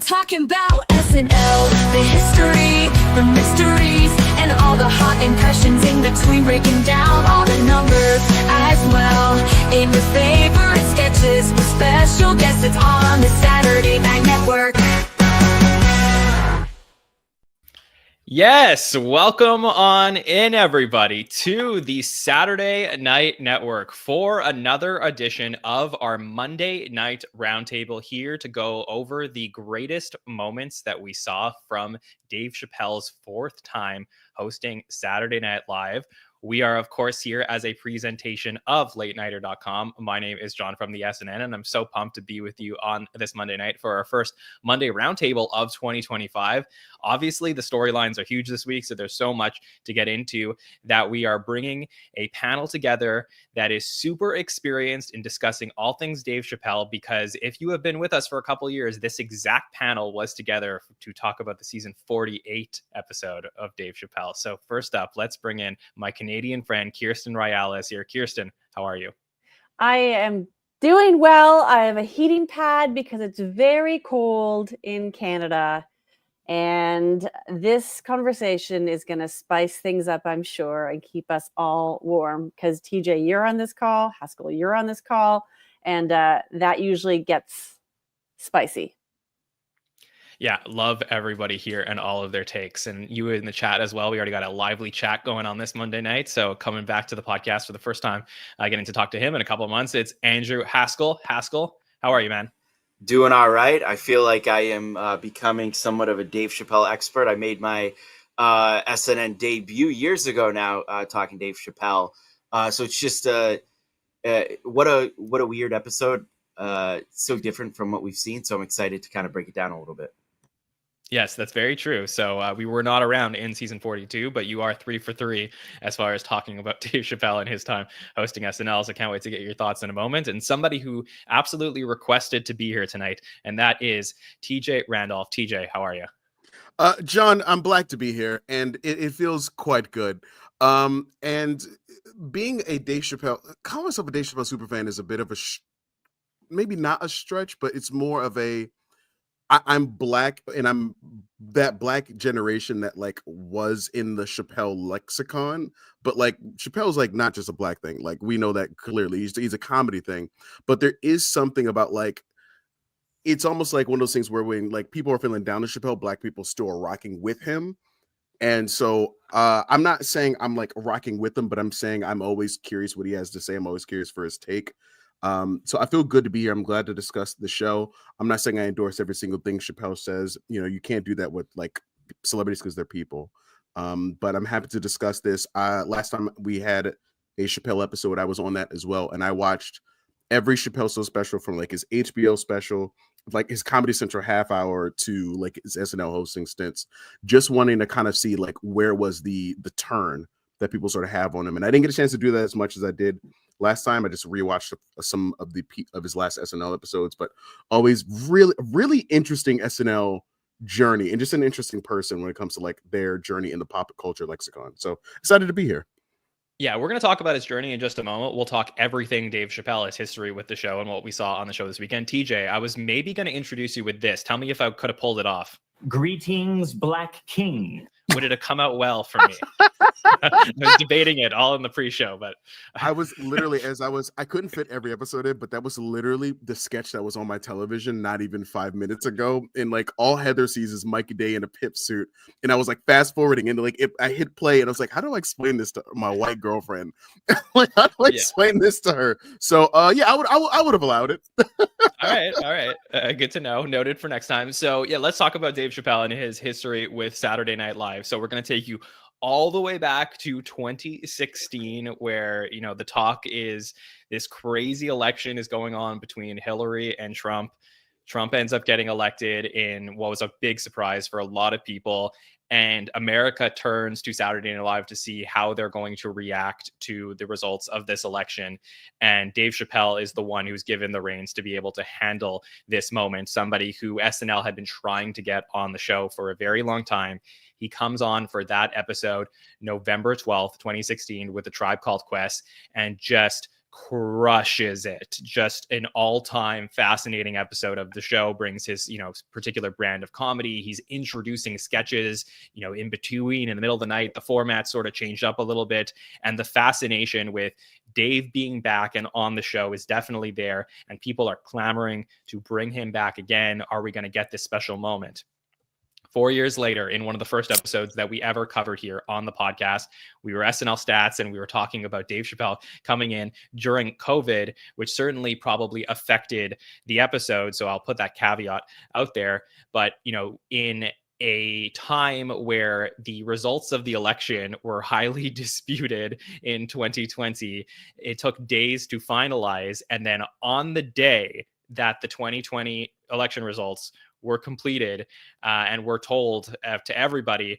talking about SNL, the history, the mysteries, and all the hot impressions in between, breaking down all the numbers as well. In your favorite sketches with special guests, it's on the Saturday Night Network. Yes, welcome on in, everybody, to the Saturday Night Network for another edition of our Monday Night Roundtable, here to go over the greatest moments that we saw from Dave Chappelle's fourth time hosting Saturday Night Live. We are, of course, here as a presentation of LateNighter.com. My name is John from the SNL, and I'm so pumped to be with you on this Monday night for our first Monday Roundtable of 2025. Obviously, the storylines are huge this week, so there's so much to get into that we are bringing a panel together that is super experienced in discussing all things Dave Chappelle, because if you have been with us for a couple years, this exact panel was together to talk about the season 48 episode of Dave Chappelle. So first up, let's bring in my Canadian friend, Kirstin Rajala is here. Kirstin, how are you? I am doing well. I have a heating pad because it's very cold in Canada. And this conversation is going to spice things up, I'm sure, and keep us all warm. Because TJ, you're on this call. Haskell, you're on this call. And that usually gets spicy. Yeah, love everybody here and all of their takes. And you in the chat as well. We already got a lively chat going on this Monday night. So coming back to the podcast for the first time, getting to talk to him in a couple of months, it's Andrew Haskell. Haskell, how are you, man? Doing all right. I feel like I am becoming somewhat of a Dave Chappelle expert. I made my SNN debut years ago now, talking Dave Chappelle. So it's just what a weird episode. So different from what we've seen. So I'm excited to kind of break it down a little bit. Yes, that's very true. So we were not around in season 42, but you are 3 for 3 as far as talking about Dave Chappelle and his time hosting SNL. So I can't wait to get your thoughts in a moment. And somebody who absolutely requested to be here tonight, and that is TJ Randolph. TJ, how are you? John, I'm black to be here, and it feels quite good. And being a Dave Chappelle, calling myself a Dave Chappelle superfan is a bit of a, maybe not a stretch, but it's more of a, I'm black, and I'm that black generation that like was in the Chappelle lexicon, but like Chappelle's like not just a black thing. Like we know that clearly. He's a comedy thing, but there is something about like, it's almost like one of those things where when like people are feeling down to Chappelle, black people still are rocking with him. And so I'm not saying I'm like rocking with him, but I'm saying I'm always curious what he has to say. I'm always curious for his take. So I feel good to be here. I'm glad to discuss the show. I'm not saying I endorse every single thing Chappelle says. You know, you can't do that with like celebrities because they're people. But I'm happy to discuss this. Last time we had a Chappelle episode, I was on that as well. And I watched every Chappelle Show special, from like his HBO special, like his Comedy Central half hour, to like his SNL hosting stints, just wanting to kind of see like where was the turn that people sort of have on him. And I didn't get a chance to do that as much as I did last time. I just rewatched some of his last SNL episodes, but always really interesting SNL journey, and just an interesting person when it comes to like their journey in the pop culture lexicon. So excited to be here. Yeah, we're going to talk about his journey in just a moment. We'll talk everything Dave Chappelle, his history with the show, and what we saw on the show this weekend. TJ, I was maybe going to introduce you with this. Tell me if I could have pulled it off. Greetings, Black King. Would it have come out well for me? I was debating it all in the pre-show, but I was literally, I couldn't fit every episode in, but that was literally the sketch that was on my television not even 5 minutes ago. And like all Heather sees is Mikey Day in a pip suit. And I was like fast forwarding, and like I hit play, and I was like, how do I explain this to my white girlfriend? Like, how do I explain this to her? So yeah, I would have allowed it. All right. Good to know. Noted for next time. So yeah, let's talk about Dave Chappelle and his history with Saturday Night Live. So we're going to take you all the way back to 2016, where, you know, the talk is this crazy election is going on between Hillary and Trump. Trump ends up getting elected in what was a big surprise for a lot of people. And America turns to Saturday Night Live to see how they're going to react to the results of this election. And Dave Chappelle is the one who's given the reins to be able to handle this moment. Somebody who SNL had been trying to get on the show for a very long time. He comes on for that episode, November 12th, 2016, with A Tribe Called Quest, and just crushes it. Just an all-time fascinating episode of the show, brings his, particular brand of comedy. He's introducing sketches, in between, in the middle of the night. The format sort of changed up a little bit, and the fascination with Dave being back and on the show is definitely there, and people are clamoring to bring him back again. Are we going to get this special moment? 4 years later, in one of the first episodes that we ever covered here on the podcast, we were SNL Stats, and we were talking about Dave Chappelle coming in during COVID, which certainly probably affected the episode. So I'll put that caveat out there. But, in a time where the results of the election were highly disputed in 2020, it took days to finalize. And then on the day that the 2020 election results were completed and were told to everybody,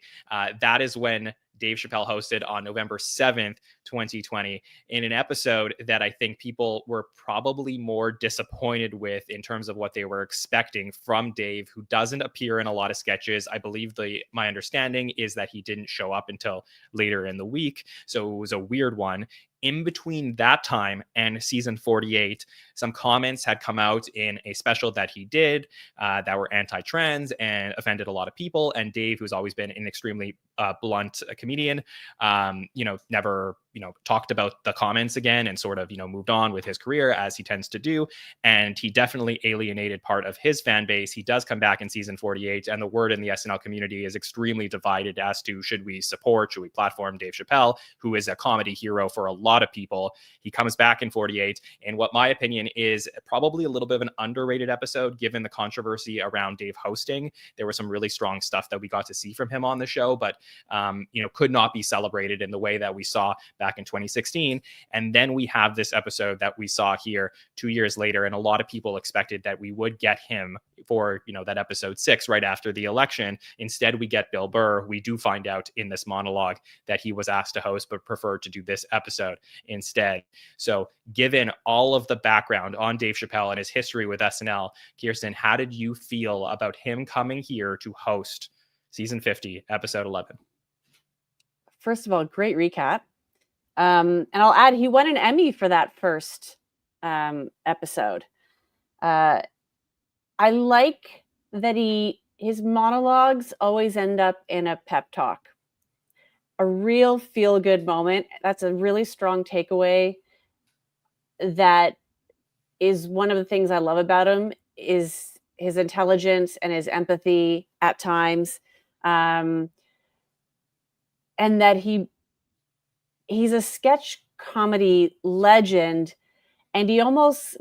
that is when Dave Chappelle hosted on November 7th, 2020, in an episode that I think people were probably more disappointed with in terms of what they were expecting from Dave, who doesn't appear in a lot of sketches. I believe my understanding is that he didn't show up until later in the week. So it was a weird one. In between that time and season 48, some comments had come out in a special that he did that were anti-trans and offended a lot of people. And Dave, who's always been an extremely blunt comedian, never talked about the comments again, and sort of moved on with his career, as he tends to do. And he definitely alienated part of his fan base. He does come back in season 48, and the word in the SNL community is extremely divided as to should we platform Dave Chappelle, who is a comedy hero for a lot of people. He comes back in 48, and what my opinion is probably a little bit of an underrated episode given the controversy around Dave hosting. There was some really strong stuff that we got to see from him on the show, but could not be celebrated in the way that we saw back in 2016. And then we have this episode that we saw here 2 years later, and a lot of people expected that we would get him for that episode 6 right after the election. Instead, we get Bill Burr. We do find out in this monologue that he was asked to host but preferred to do this episode instead. So given all of the background on Dave Chappelle and his history with SNL, Kirstin, how did you feel about him coming here to host season 50, episode 11? First of all, great recap. And I'll add, he won an Emmy for that first episode. I like that his monologues always end up in a pep talk, a real feel-good moment. That's a really strong takeaway. That is one of the things I love about him, is his intelligence and his empathy at times. And that he's a sketch comedy legend, and he almost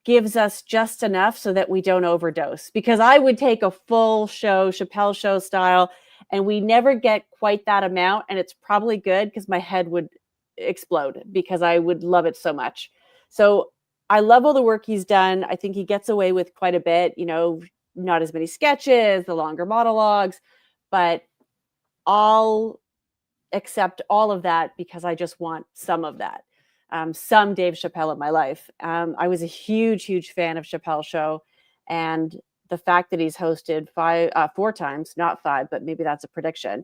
gives us just enough so that we don't overdose. Because I would take a full show, Chappelle show style, and we never get quite that amount. And it's probably good, because my head would explode because I would love it so much. So I love all the work he's done. I think he gets away with quite a bit, not as many sketches, the longer monologues, but I'll accept all of that because I just want some of that. Some Dave Chappelle in my life. I was a huge fan of Chappelle's show, and the fact that he's hosted 4 times, not 5, but maybe that's a prediction,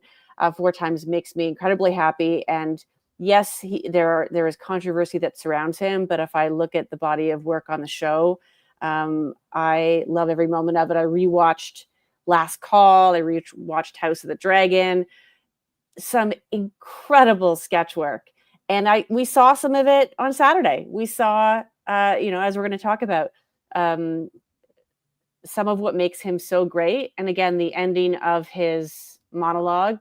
4 times makes me incredibly happy. And yes, there is controversy that surrounds him, but if I look at the body of work on the show, I love every moment of it. I rewatched Last Call. I rewatched House of the Dragon. Some incredible sketch work. And we saw some of it on Saturday. We saw, as we're going to talk about, some of what makes him so great. And again, the ending of his monologue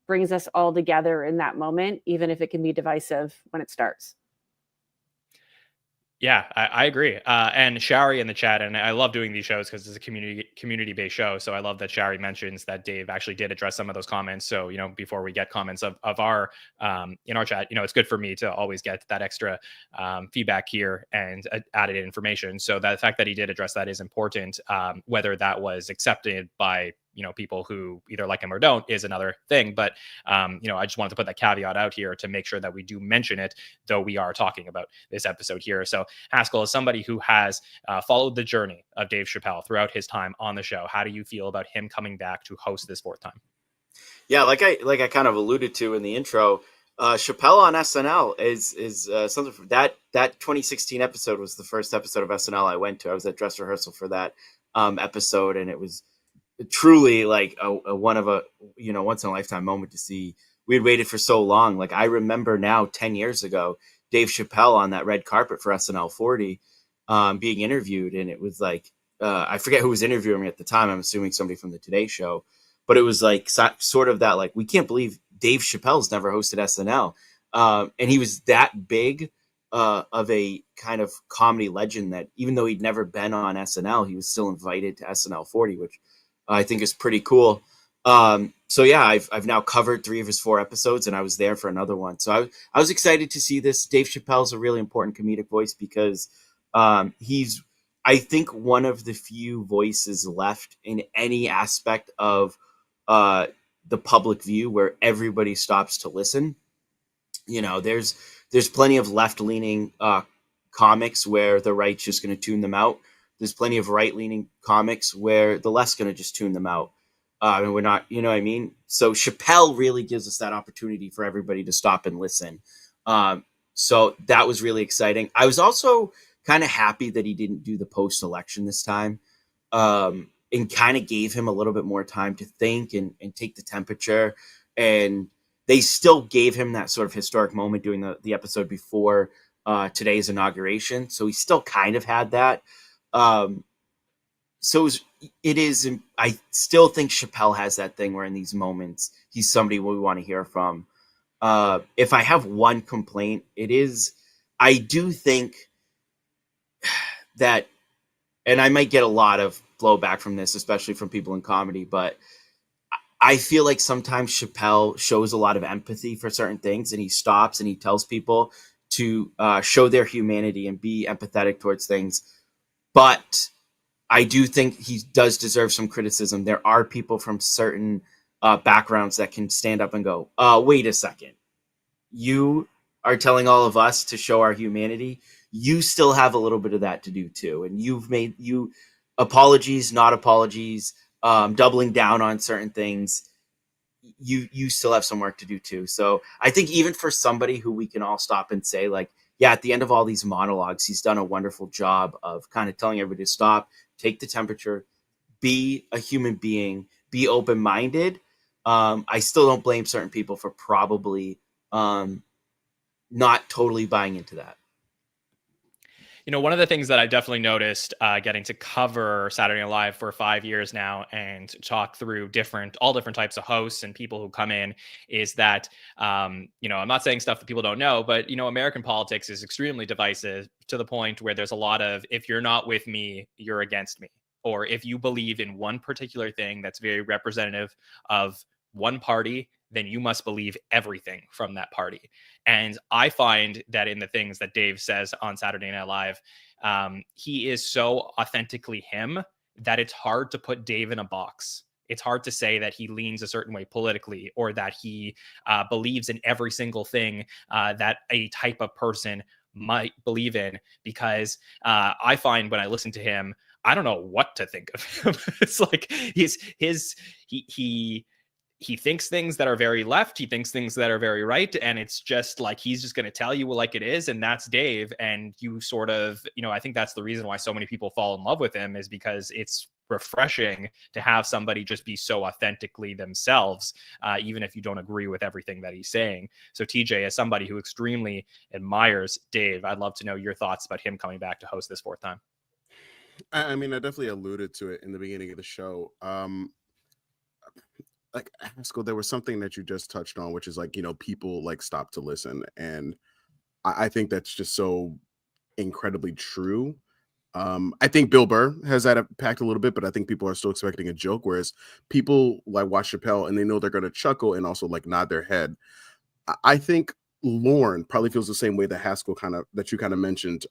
brings us all together in that moment, even if it can be divisive when it starts. Yeah, I agree. And Shari in the chat, and I love doing these shows because it's a community-based show. So I love that Shari mentions that Dave actually did address some of those comments. So, before we get comments of our in our chat, it's good for me to always get that extra feedback here and added information. So the fact that he did address that is important. Whether that was accepted by people who either like him or don't is another thing. But, I just wanted to put that caveat out here to make sure that we do mention it, though we are talking about this episode here. So Haskell, as somebody who has followed the journey of Dave Chappelle throughout his time on the show, how do you feel about him coming back to host this 4th time? Yeah, like I kind of alluded to in the intro, Chappelle on SNL is something from that 2016 episode was the first episode of SNL I went to. I was at dress rehearsal for that episode, and it was truly like a one of a once in a lifetime moment to see. We had waited for so long. Like, I remember now 10 years ago, Dave Chappelle on that red carpet for SNL 40 being interviewed, and it was like I forget who was interviewing me at the time. I'm assuming somebody from the Today Show, but it was like sort of that, like, we can't believe Dave Chappelle's never hosted SNL, and he was that big of a kind of comedy legend that even though he'd never been on SNL, he was still invited to SNL 40, which I think is pretty cool. So yeah, I've now covered 3 of his 4 episodes, and I was there for another one. So I was excited to see this. Dave Chappelle's a really important comedic voice because he's, I think, one of the few voices left in any aspect of the public view where everybody stops to listen. There's plenty of left-leaning comics where the right's just going to tune them out. There's plenty of right-leaning comics where the left's going to just tune them out. And we're not, you know what I mean? So Chappelle really gives us that opportunity for everybody to stop and listen. So that was really exciting. I was also kind of happy that he didn't do the post-election this time, and kind of gave him a little bit more time to think and take the temperature. And they still gave him that sort of historic moment doing the episode before today's inauguration. So he still kind of had that. So I still think Chappelle has that thing where in these moments, he's somebody we want to hear from. If I have one complaint, it is, I do think that, and I might get a lot of blowback from this, especially from people in comedy, but I feel like sometimes Chappelle shows a lot of empathy for certain things, and he stops and he tells people to show their humanity and be empathetic towards things. But I do think he does deserve some criticism. There are people from certain backgrounds that can stand up and go, wait a second. You are telling all of us to show our humanity. You still have a little bit of that to do too. And you've made apologies, not apologies, doubling down on certain things. You still have some work to do too. So I think even for somebody who we can all stop and say, like, yeah, at the end of all these monologues, he's done a wonderful job of kind of telling everybody to stop, take the temperature, be a human being, be open-minded. I still don't blame certain people for probably not totally buying into that. One of the things that I definitely noticed getting to cover Saturday Night Live for 5 years now and talk through all different types of hosts and people who come in is that, I'm not saying stuff that people don't know, but, American politics is extremely divisive to the point where there's a lot of, if you're not with me, you're against me. Or if you believe in one particular thing that's very representative of one party, then you must believe everything from that party. And I find that in the things that Dave says on Saturday Night Live, he is so authentically him that it's hard to put Dave in a box. It's hard to say that he leans a certain way politically or that he believes in every single thing that a type of person might believe in, because I find when I listen to him, I don't know what to think of him. It's like he thinks things that are very left. He thinks things that are very right. And it's just like, he's just going to tell you like it is. And that's Dave. And you sort of, I think that's the reason why so many people fall in love with him, is because it's refreshing to have somebody just be so authentically themselves, even if you don't agree with everything that he's saying. So TJ, as somebody who extremely admires Dave, I'd love to know your thoughts about him coming back to host this 4th time. I mean, I definitely alluded to it in the beginning of the show. Like, Haskell, there was something that you just touched on, which is like, people like stop to listen. And I think that's just so incredibly true. I think Bill Burr has that impact a little bit, but I think people are still expecting a joke, whereas people like watch Chappelle and they know they're going to chuckle and also like nod their head. I think Lauren probably feels the same way that Haskell that you kind of mentioned,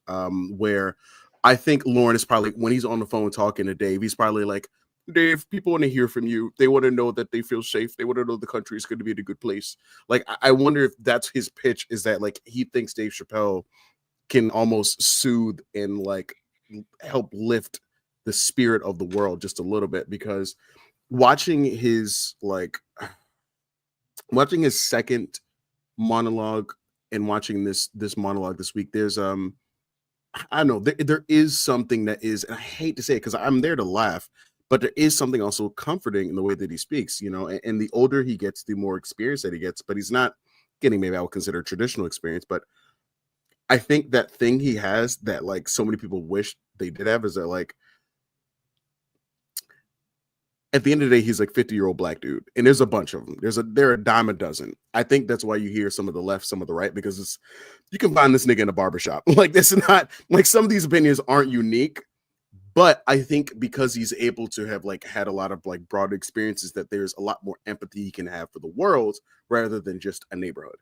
where I think Lauren is probably, when he's on the phone talking to Dave, he's probably like, Dave, people want to hear from you. They want to know that they feel safe. They want to know the country is going to be in a good place. Like, I wonder if that's his pitch, is that like he thinks Dave Chappelle can almost soothe and like help lift the spirit of the world just a little bit, because watching his second monologue and watching this monologue this week, there's I don't know, there is something that is, and I hate to say it because I'm there to laugh, but there is something also comforting in the way that he speaks, you know, and the older he gets, the more experience that he gets, but he's not getting, maybe I would consider traditional experience, but I think that thing he has that like so many people wish they did have is that like at the end of the day, he's like 50-year-old black dude, and there's a bunch of them. There are a dime a dozen. I think that's why you hear some of the left, some of the right, because it's you can find this nigga in a barbershop. Like this is not like some of these opinions aren't unique, but I think because he's able to have like had a lot of like broad experiences, that there's a lot more empathy he can have for the world rather than just a neighborhood.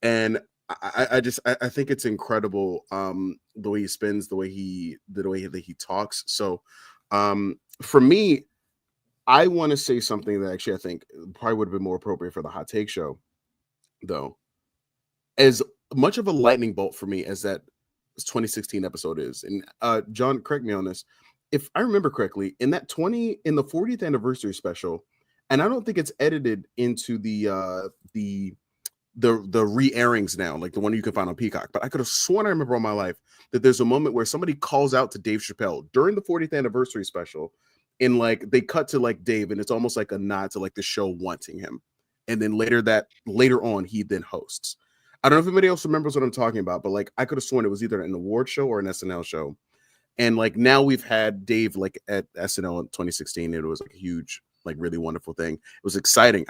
And I think it's incredible the way he spins, the way that he talks. So for me, I want to say something that actually I think probably would have been more appropriate for the hot take show, though. As much of a lightning bolt for me as that 2016 episode is, and John, correct me on this, if I remember correctly, in the 40th anniversary special, and I don't think it's edited into the re-airings now, like the one you can find on Peacock, but I could have sworn I remember all my life that there's a moment where somebody calls out to Dave Chappelle during the 40th anniversary special, and like they cut to like Dave, and it's almost like a nod to like the show wanting him. And then later on, he then hosts. I don't know if anybody else remembers what I'm talking about, but like I could have sworn it was either an award show or an SNL show. And like now we've had Dave like at SNL in 2016. It was like a huge, like really wonderful thing. It was exciting.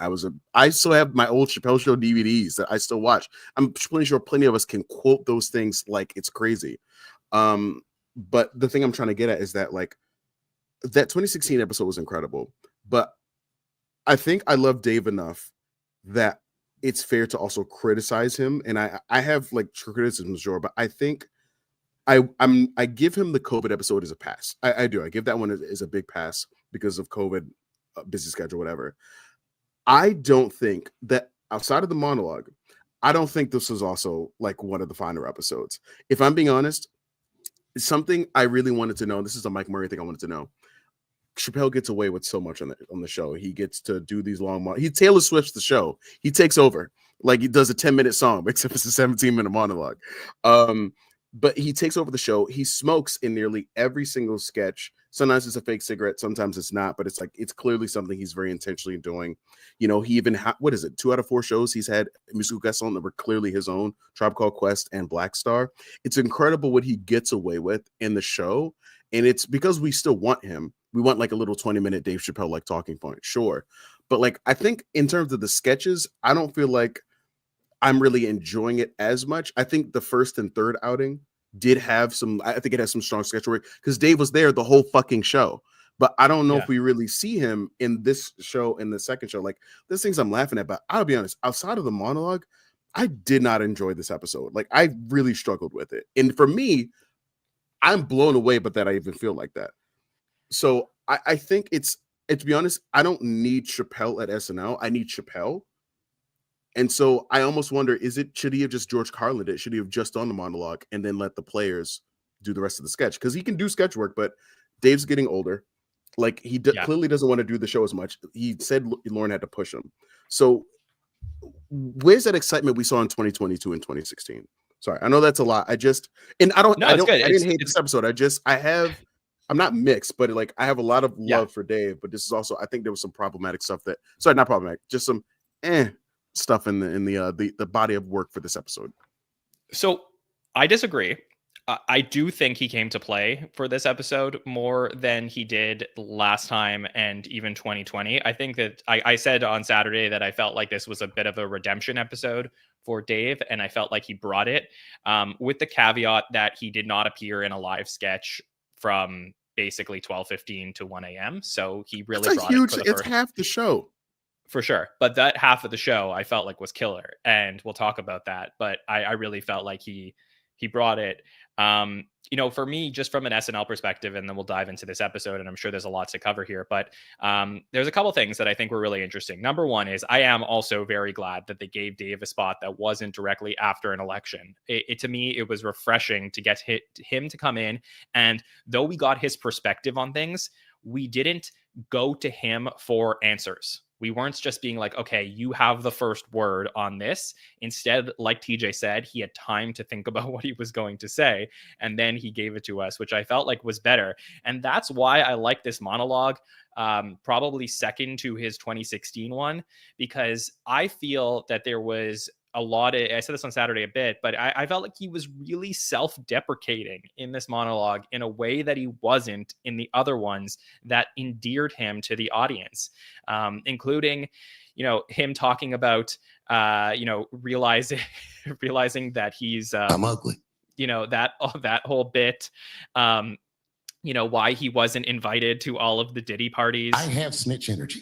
I still have my old Chappelle Show DVDs that I still watch. I'm pretty sure plenty of us can quote those things like it's crazy. But the thing I'm trying to get at is that like that 2016 episode was incredible, but I think I love Dave enough that it's fair to also criticize him. And I have like criticisms, sure, but I think I give him the COVID episode as a pass. I do. I give that one as a big pass because of COVID, busy schedule, whatever. I don't think that outside of the monologue, I don't think this was also like one of the finer episodes. If I'm being honest, it's something I really wanted to know. This is a Mike Murray thing I wanted to know. Chappelle gets away with so much on the show. He gets to do these long he Taylor Swift's the show. He takes over. Like he does a 10-minute song, except it's a 17-minute monologue. But he takes over the show. He smokes in nearly every single sketch. Sometimes it's a fake cigarette, sometimes it's not, but it's like it's clearly something he's very intentionally doing. You know, he even 2 out of 4 shows he's had musical guests on that were clearly his own, Tribe Called Quest and Black Star. It's incredible what he gets away with in the show, and it's because we still want him. We want like a little 20-minute Dave Chappelle like talking point, sure. But like I think in terms of the sketches, I don't feel like I'm really enjoying it as much. I think the first and third outing did have some, I think it has some strong sketch work because Dave was there the whole fucking show. But I don't know if we really see him in this show, in the second show. Like there's things I'm laughing at, but I'll be honest, outside of the monologue, I did not enjoy this episode. Like I really struggled with it. And for me, I'm blown away, but that I even feel like that. So I think it's to be honest, I don't need Chappelle at SNL. I need Chappelle. And so I almost wonder, should he have just George Carlin it? Should he have just done the monologue and then let the players do the rest of the sketch? Because he can do sketch work, but Dave's getting older. Like he clearly doesn't want to do the show as much. He said Lauren had to push him. So where's that excitement we saw in 2022 and 2016? Sorry, I know that's a lot. I didn't hate this episode. I'm not mixed, but like I have a lot of love for Dave, but this is also, I think there was some problematic stuff not problematic, just some stuff in the body of work for this episode. So I disagree. I do think he came to play for this episode more than he did last time and even 2020. I think that I said on Saturday that I felt like this was a bit of a redemption episode for Dave, and I felt like he brought it with the caveat that he did not appear in a live sketch from basically 12:15 to 1 a.m. So he really brought it for the it's half the show. For sure. But that half of the show I felt like was killer. And we'll talk about that. But I really felt like he brought it. You know, for me, just from an SNL perspective, and then we'll dive into this episode, and I'm sure there's a lot to cover here, but there's a couple things that I think were really interesting. Number one is I am also very glad that they gave Dave a spot that wasn't directly after an election. To me, it was refreshing to get him to come in. And though we got his perspective on things, we didn't go to him for answers. We weren't just being like, okay, you have the first word on this. Instead, like TJ said, he had time to think about what he was going to say, and then he gave it to us, which I felt like was better. And that's why I like this monologue, probably second to his 2016 one, because I feel that there was a lot of, I said this on Saturday a bit, but I felt like he was really self-deprecating in this monologue in a way that he wasn't in the other ones that endeared him to the audience, including, him talking about, realizing that he's, I'm ugly. that whole bit, why he wasn't invited to all of the Diddy parties. I have snitch energy.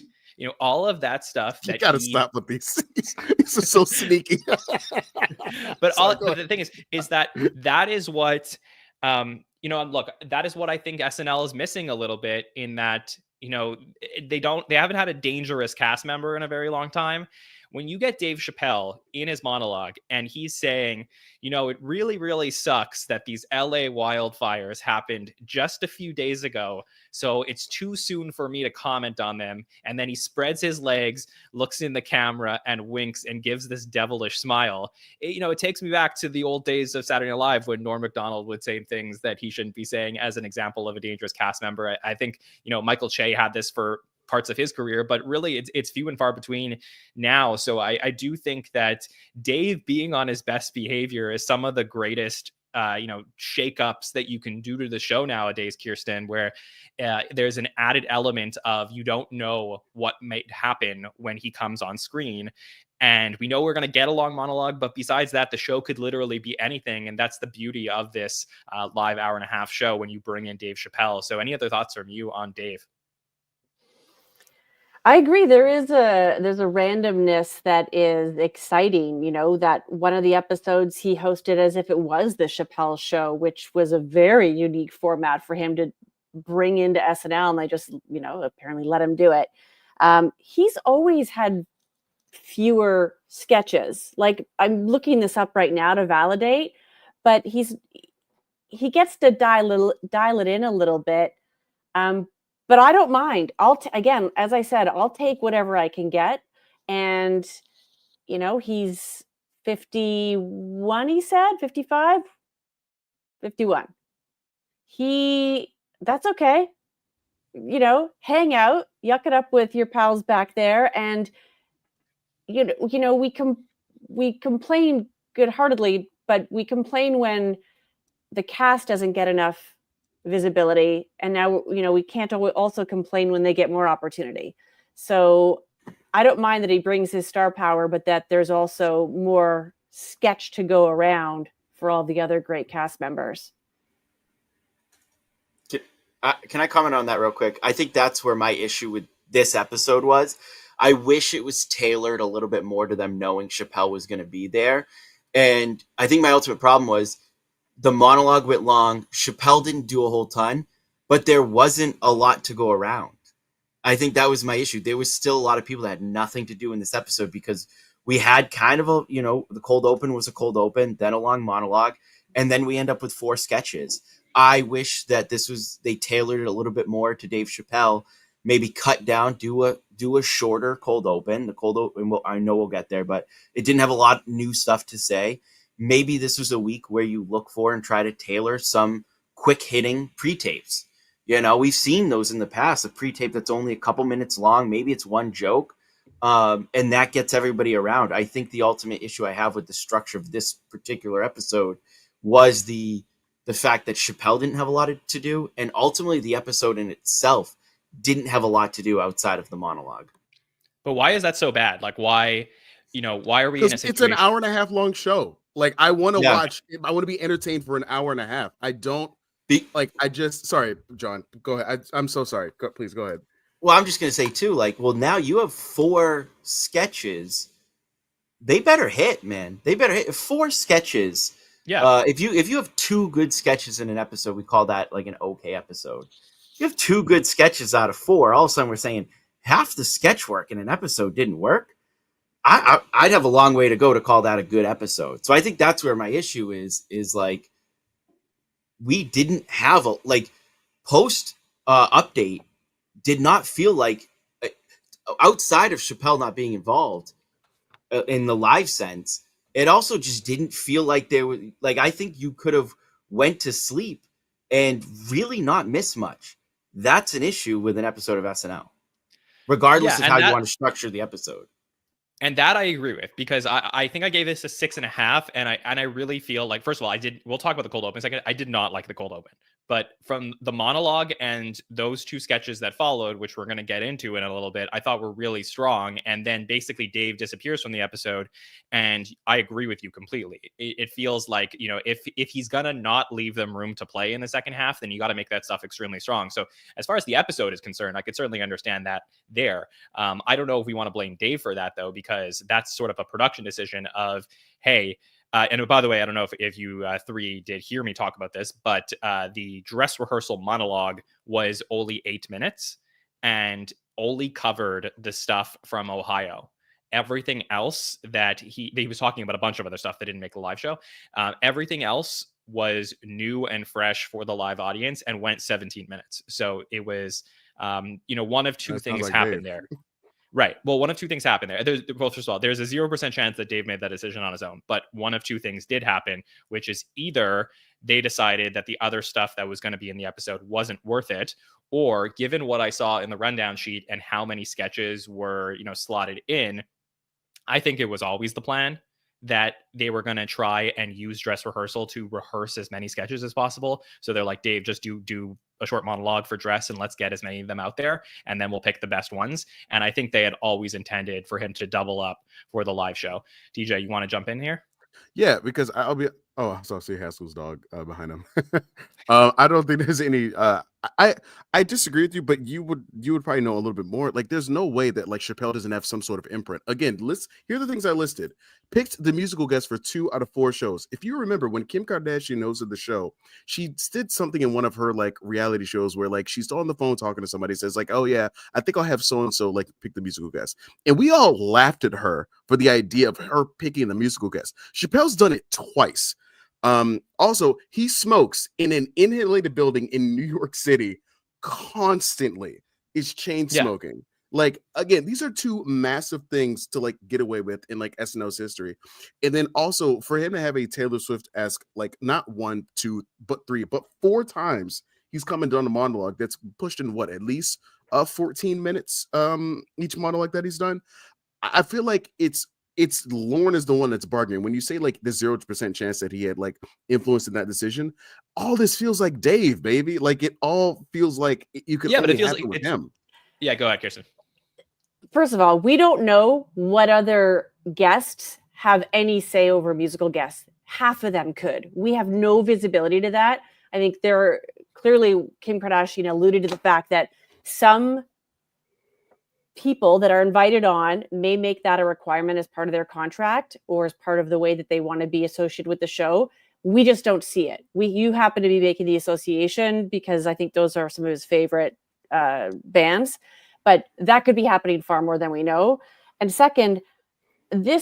All of that stuff. You gotta stop with these things. This is so sneaky. But the thing is that is what, look, that is what I think SNL is missing a little bit, in that, they haven't had a dangerous cast member in a very long time. When you get Dave Chappelle in his monologue and he's saying, it really, really sucks that these LA wildfires happened just a few days ago, so it's too soon for me to comment on them. And then he spreads his legs, looks in the camera, and winks and gives this devilish smile. It takes me back to the old days of Saturday Night Live when Norm Macdonald would say things that he shouldn't be saying as an example of a dangerous cast member. I think, Michael Che had this for parts of his career, but really it's few and far between now. So I do think that Dave being on his best behavior is some of the greatest shakeups that you can do to the show nowadays, Kirstin, where there's an added element of you don't know what might happen when he comes on screen. And we know we're going to get a long monologue, but besides that, the show could literally be anything. And that's the beauty of this live hour and a half show when you bring in Dave Chappelle. So any other thoughts from you on Dave? I agree. There's a randomness that is exciting. That one of the episodes he hosted as if it was the Chappelle show, which was a very unique format for him to bring into SNL, and they just, apparently let him do it. He's always had fewer sketches. Like, I'm looking this up right now to validate, but he gets to dial it in a little bit. But I don't mind. Again, as I said, I'll take whatever I can get. And, he's 51, he said, 55, 51. That's okay. Hang out, yuck it up with your pals back there. And, we complain good-heartedly, but we complain when the cast doesn't get enough visibility, and now we can't also complain when they get more opportunity. So I don't mind that he brings his star power, but that there's also more sketch to go around for all the other great cast members. Can I comment on that real quick? I think that's where my issue with this episode was. I wish it was tailored a little bit more to them knowing Chappelle was going to be there. And I think my ultimate problem was the monologue went long. Chappelle didn't do a whole ton, but there wasn't a lot to go around. I think that was my issue. There was still a lot of people that had nothing to do in this episode because we had kind of the cold open was a cold open, then a long monologue, and then we end up with 4 sketches. I wish that they tailored it a little bit more to Dave Chappelle, maybe cut down, do a shorter cold open. The cold open, I know we'll get there, but it didn't have a lot of new stuff to say. Maybe this was a week where you look for and try to tailor some quick hitting pre-tapes. We've seen those in the past, a pre-tape that's only a couple minutes long. Maybe it's one joke. And that gets everybody around. I think the ultimate issue I have with the structure of this particular episode was the fact that Chappelle didn't have a lot to do. And ultimately the episode in itself didn't have a lot to do outside of the monologue. But why is that so bad? Like, why are we in a situation? It's an hour and a half long show. Like, I want to watch. I want to be entertained for an hour and a half. I don't sorry, John, go ahead. I'm so sorry. Please go ahead. Well, I'm just going to say too, now you have 4 sketches. They better hit, man. They better hit 4 sketches. Yeah. If you have 2 good sketches in an episode, we call that like an okay episode. You have 2 good sketches out of 4. All of a sudden we're saying half the sketch work in an episode didn't work. I'd have a long way to go to call that a good episode. So I think that's where my issue is like, we didn't have post update did not feel like outside of Chappelle not being involved in the live sense, it also just didn't feel like there was, like, I think you could have went to sleep and really not miss much. That's an issue with an episode of SNL, regardless Yeah, of how you want to structure the episode. And that I agree with, because I think I gave this a 6.5, and I really feel like, first of all, we'll talk about the cold open in a second. I did not like the cold open, but from the monologue and those two sketches that followed, which we're going to get into in a little bit, I thought were really strong. And then basically Dave disappears from the episode, and I agree with you completely. It feels like, you know, if he's gonna not leave them room to play in the second half, then you got to make that stuff extremely strong. So as far as the episode is concerned, I could certainly understand that there. I don't know if we want to blame Dave for that, though, because that's sort of a production decision of, hey, and by the way, I don't know if you three did hear me talk about this, but the dress rehearsal monologue was only 8 minutes and only covered the stuff from Ohio. Everything else that he was talking about, a bunch of other stuff that didn't make the live show. Everything else was new and fresh for the live audience and went 17 minutes. So it was, one of two things happened there. Right. Well, one of two things happened there. Well, first of all, there's a 0% chance that Dave made that decision on his own. But one of two things did happen, which is either they decided that the other stuff that was going to be in the episode wasn't worth it, or given what I saw in the rundown sheet and how many sketches were, slotted in, I think it was always the plan that they were going to try and use dress rehearsal to rehearse as many sketches as possible. So they're like, Dave, just do a short monologue for dress and let's get as many of them out there, and then we'll pick the best ones. And I think they had always intended for him to double up for the live show. DJ, you want to jump in here? Yeah, because I'll be. Oh, I saw Haskell's dog behind him. I don't think there's any. I disagree with you, but you would probably know a little bit more. Like, there's no way that like Chappelle doesn't have some sort of imprint. Again, here are the things I listed. Picked the musical guest for 2 out of 4 shows. If you remember, when Kim Kardashian hosted the show, she did something in one of her like reality shows where like she's on the phone talking to somebody, says like, "Oh yeah, I think I'll have so and so like pick the musical guest," and we all laughed at her for the idea of her picking the musical guest. Chappelle's done it twice. Also, he smokes in an insulated building in New York City constantly. Is chain smoking. Like, again, these are 2 massive things to like get away with in like SNL's history. And then also for him to have a Taylor Swift-esque, like not 1, 2, but 3, but 4 times he's come and done a monologue that's pushed in at least 14 minutes each monologue that he's done. I feel like it's Lorne is the one that's bargaining. When you say like the 0% chance that he had like influence in that decision, all this feels like Dave, baby. Like it all feels like you could. Yeah, but it feels like with him. Yeah, go ahead, Kirstin. First of all, we don't know what other guests have any say over musical guests. Half of them could. We have no visibility to that. I think clearly Kim Kardashian alluded to the fact that some people that are invited on may make that a requirement as part of their contract or as part of the way that they want to be associated with the show. We just don't see it. You happen to be making the association because I think those are some of his favorite bands, but that could be happening far more than we know. And second, we're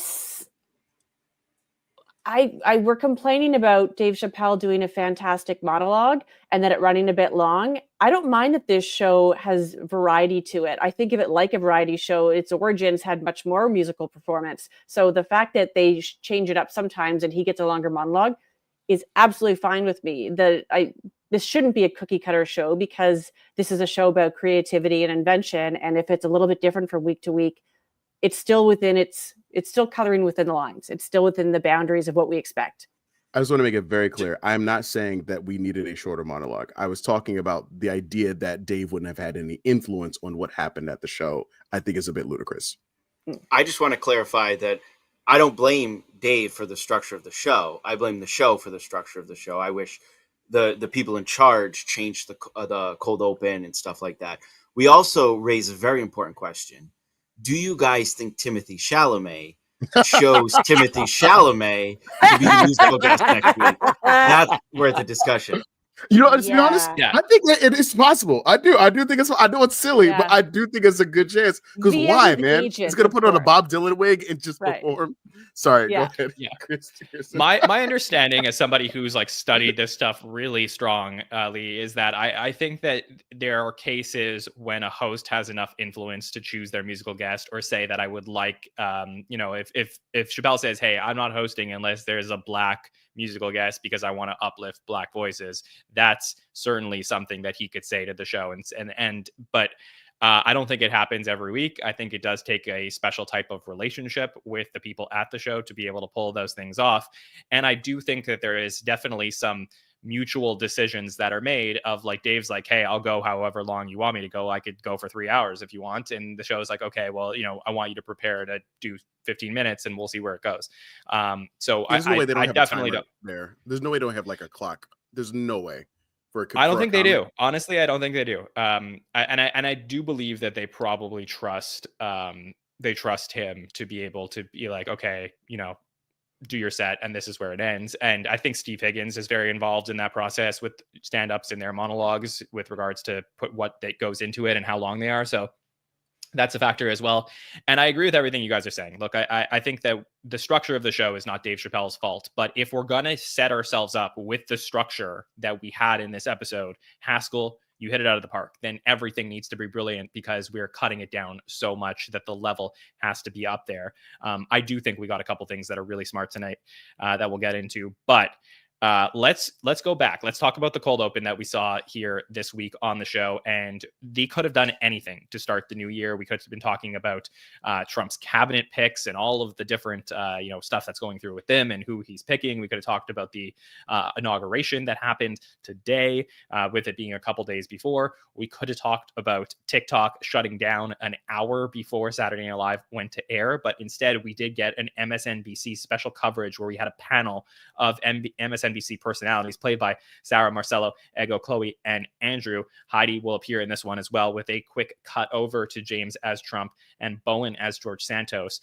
complaining about Dave Chappelle doing a fantastic monologue and that it running a bit long. I don't mind that this show has variety to it. I think of it like a variety show. Its origins had much more musical performance. So the fact that they change it up sometimes and he gets a longer monologue is absolutely fine with me. This shouldn't be a cookie cutter show because this is a show about creativity and invention. And if it's a little bit different from week to week, it's still coloring within the lines. It's still within the boundaries of what we expect. I just want to make it very clear. I'm not saying that we needed a shorter monologue. I was talking about the idea that Dave wouldn't have had any influence on what happened at the show. I think is a bit ludicrous. I just want to clarify that I don't blame Dave for the structure of the show. I blame the show for the structure of the show. I wish the people in charge changed the cold open and stuff like that. We also raise a very important question. Do you guys think Timothée Chalamet chose Timothée Chalamet to be the musical guest next week? That's worth a discussion. You know, to be honest, Yeah. I think that it is possible. I do think it's. I know it's silly, but Yeah. I do think it's a good chance. Because V as why, in man? agent, He's gonna of put on a course. Bob Dylan wig and just Right. perform. Sorry, go Yeah. ahead. Yeah. Kirsten. My understanding as somebody who's like studied this stuff really strong, Lee, is that I think that there are cases when a host has enough influence to choose their musical guest, or say that I would like, you know, if Chappelle says, hey, I'm not hosting unless there's a black musical guest because I want to uplift black voices, that's certainly something that he could say to the show. But I don't think it happens every week. I think it does take a special type of relationship with the people at the show to be able to pull those things off. And I do think that there is definitely some mutual decisions that are made of like, Dave's like, hey, I'll go however long you want me to go. I could go for 3 hours if you want. And the show's like, okay, well, you know, I want you to prepare to do 15 minutes and we'll see where it goes. So There's no way they don't I have definitely a timer don't. there. There's no way they don't have like a clock. There's no way for I don't for a think they comment. do. Honestly, I don't think they do. I do believe that they probably trust him to be able to be like, okay, you know, do your set and this is where it ends. And I think Steve Higgins is very involved in that process with stand-ups in their monologues with regards to put what that goes into it and how long they are. So that's a factor as well. And I agree with everything you guys are saying. Look, I think that the structure of the show is not Dave Chappelle's fault, but if we're going to set ourselves up with the structure that we had in this episode, Haskell, you hit it out of the park, then everything needs to be brilliant because we're cutting it down so much that the level has to be up there. I do think we got a couple things that are really smart tonight that we'll get into, but let's go back. Let's talk about the cold open that we saw here this week on the show. And they could have done anything to start the new year. We could have been talking about Trump's cabinet picks and all of the different stuff that's going through with them and who he's picking. We could have talked about the inauguration that happened today, with it being a couple days before. We could have talked about TikTok shutting down an hour before Saturday Night Live went to air, but instead we did get an MSNBC special coverage where we had a panel of MSNBC personalities played by Sarah, Marcelo, Ego, Chloe, and Andrew. Heidi will appear in this one as well, with a quick cut over to James as Trump and Bowen as George Santos.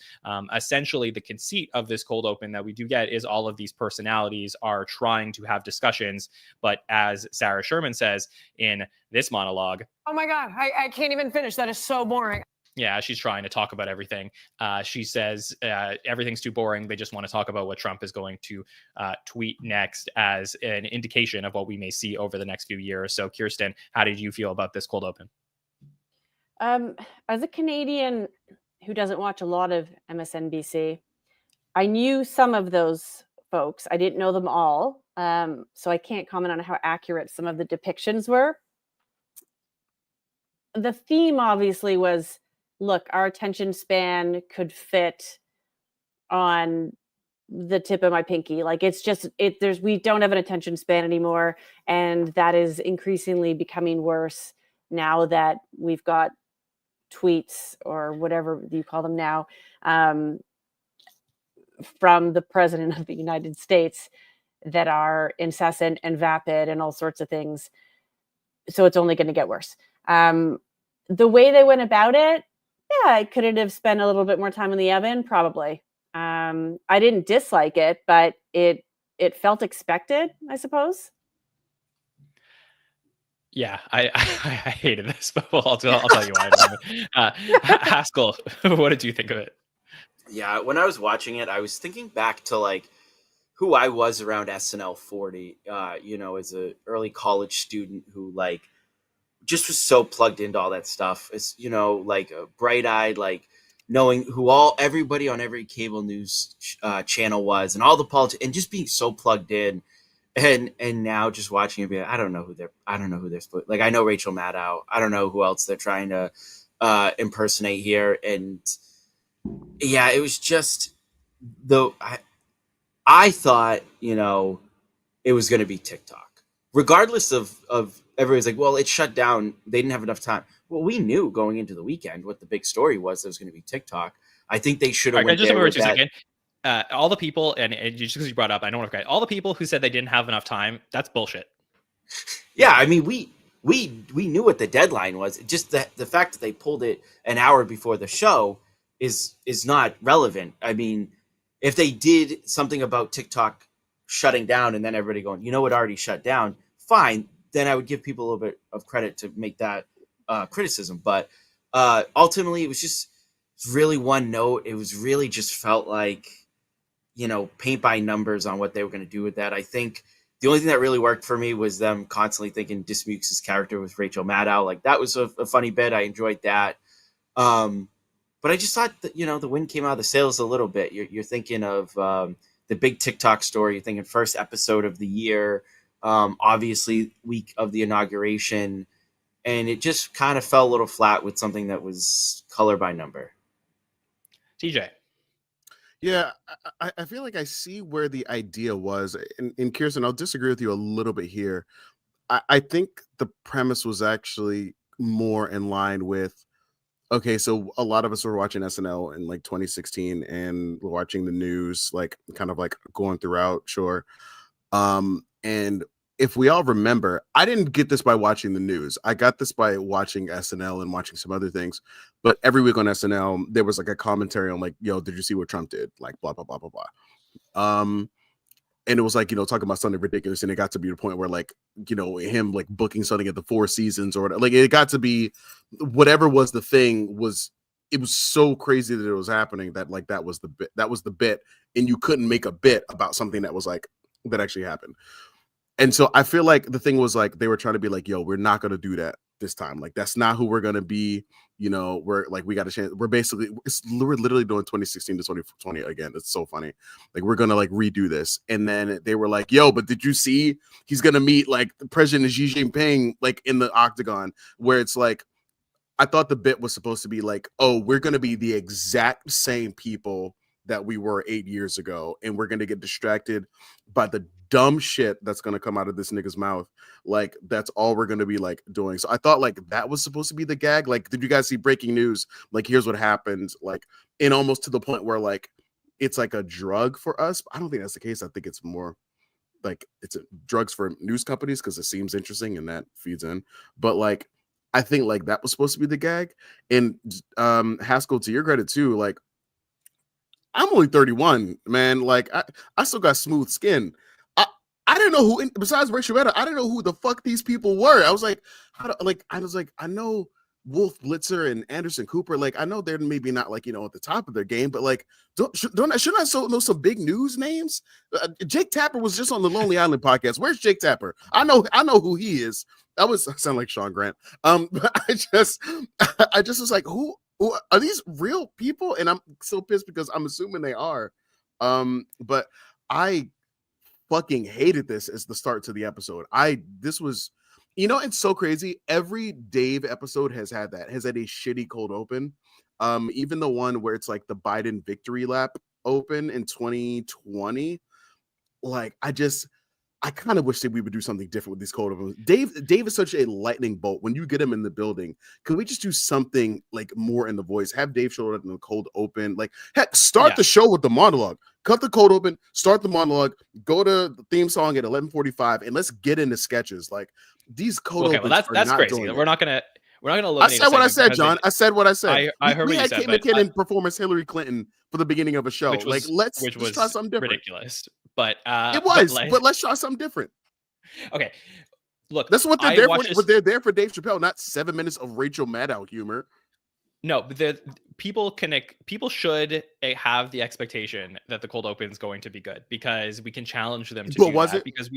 Essentially, the conceit of this cold open that we do get is all of these personalities are trying to have discussions, but as Sarah Sherman says in this monologue, oh my God, I can't even finish. That is so boring. yeah, she's trying to talk about everything. She says everything's too boring. They just want to talk about what Trump is going to tweet next as an indication of what we may see over the next few years. So, Kirstin, how did you feel about this cold open? As a Canadian who doesn't watch a lot of MSNBC, I knew some of those folks. I didn't know them all. So I can't comment on how accurate some of the depictions were. The theme obviously was, look, our attention span could fit on the tip of my pinky. Like we don't have an attention span anymore. And that is increasingly becoming worse now that we've got tweets or whatever you call them now, from the president of the United States that are incessant and vapid and all sorts of things. So it's only going to get worse. The way they went about it, yeah, I could have spent a little bit more time in the oven, probably. I didn't dislike it, but it felt expected, I suppose. Yeah, I hated this, but I'll tell you why. Haskell, what did you think of it? Yeah, when I was watching it, I was thinking back to like who I was around SNL 40, as a early college student who like just was so plugged into all that stuff. It's, like a bright-eyed, like knowing who everybody on every cable news channel was and all the politics, and just being so plugged in. And now just watching it, be like, I don't know who they're like. I know Rachel Maddow. I don't know who else they're trying to impersonate here. And yeah, it was just I thought, it was going to be TikTok, regardless of everybody's like, well, it shut down. They didn't have enough time. Well, we knew going into the weekend what the big story was. It was going to be TikTok. I think they should have. Right, just over 2 seconds. All the people, and just because you brought up, I don't want to. All the people who said they didn't have enough time, that's bullshit. Yeah, I mean, we knew what the deadline was. Just the fact that they pulled it an hour before the show is not relevant. I mean, if they did something about TikTok shutting down and then everybody going, it already shut down, fine, then I would give people a little bit of credit to make that criticism. But ultimately, it was just really one note. It was really just felt like, paint by numbers on what they were going to do with that. I think the only thing that really worked for me was them constantly thinking Dismuke's character was Rachel Maddow. Like, that was a funny bit. I enjoyed that. But I just thought that, the wind came out of the sails a little bit. You're thinking of the big TikTok story. You're thinking first episode of the year, obviously week of the inauguration. And it just kind of fell a little flat with something that was color by number. TJ. Yeah, I feel like I see where the idea was. And Kirstin, I'll disagree with you a little bit here. I think the premise was actually more in line with, okay, so a lot of us were watching SNL in like 2016 and we're watching the news, like kind of like going throughout, sure. And if we all remember, I didn't get this by watching the news. I got this by watching SNL and watching some other things. But every week on SNL, there was like a commentary on like, yo, did you see what Trump did? Like blah, blah, blah, blah, blah. And it was like, talking about something ridiculous. And it got to be the point where like, him like booking something at the Four Seasons or whatever. Like it got to be whatever was the thing it was so crazy that it was happening that like that was the bit. And you couldn't make a bit about something that was like that actually happened. And so I feel like the thing was like they were trying to be like, yo, we're not gonna do that this time. Like that's not who we're gonna be. We're like we got a chance. We're literally doing 2016 to 2020 again. It's so funny. Like we're gonna like redo this. And then they were like, yo, but did you see he's gonna meet like the President Xi Jinping like in the octagon, where it's like I thought the bit was supposed to be like, oh, we're gonna be the exact same people that we were 8 years ago, and we're gonna get distracted by the dumb shit that's gonna come out of this nigga's mouth. Like that's all we're gonna be like doing. So I thought like that was supposed to be the gag. Like, did you guys see breaking news? Like, here's what happened. Like, and almost to the point where like it's like a drug for us. I don't think that's the case. I think it's more like it's drugs for news companies because it seems interesting and that feeds in. But like I think like that was supposed to be the gag. And Haskell, to your credit too, like I'm only 31, man. Like I still got smooth skin. I didn't know who, besides Rachel Maddow, I didn't know who the fuck these people were. I was like, I know Wolf Blitzer and Anderson Cooper. Like, I know they're maybe not like, at the top of their game, but like, shouldn't I know some big news names? Jake Tapper was just on the Lonely Island podcast. Where's Jake Tapper? I know who he is. I sound like Sean Grant. But I just was like, who are these real people? And I'm so pissed because I'm assuming they are. But I fucking hated this as the start to the episode. This was, it's so crazy. Every Dave episode has had a shitty cold open. Even the one where it's like the Biden victory lap open in 2020. Like I kind of wish that we would do something different with these cold opens. Dave is such a lightning bolt. When you get him in the building, can we just do something like more in the voice? Have Dave show up in the cold open. Like, heck, start the show with the monologue. Cut the cold open, start the monologue, go to the theme song at 11:45, and let's get into sketches. Like these cold opens. Well, that's not crazy. We're not gonna eliminate. I said what I said, John. I said what I said. I heard what you said. We had Kate McKinnon perform as Hillary Clinton for the beginning of a show. Let's try something different. Ridiculous. But it was. But let's try something different. Okay. Look, that's what they're there for. But they're there for Dave Chappelle, not 7 minutes of Rachel Maddow humor. No, but people should have the expectation that the cold open is going to be good because we can challenge them to do that. Because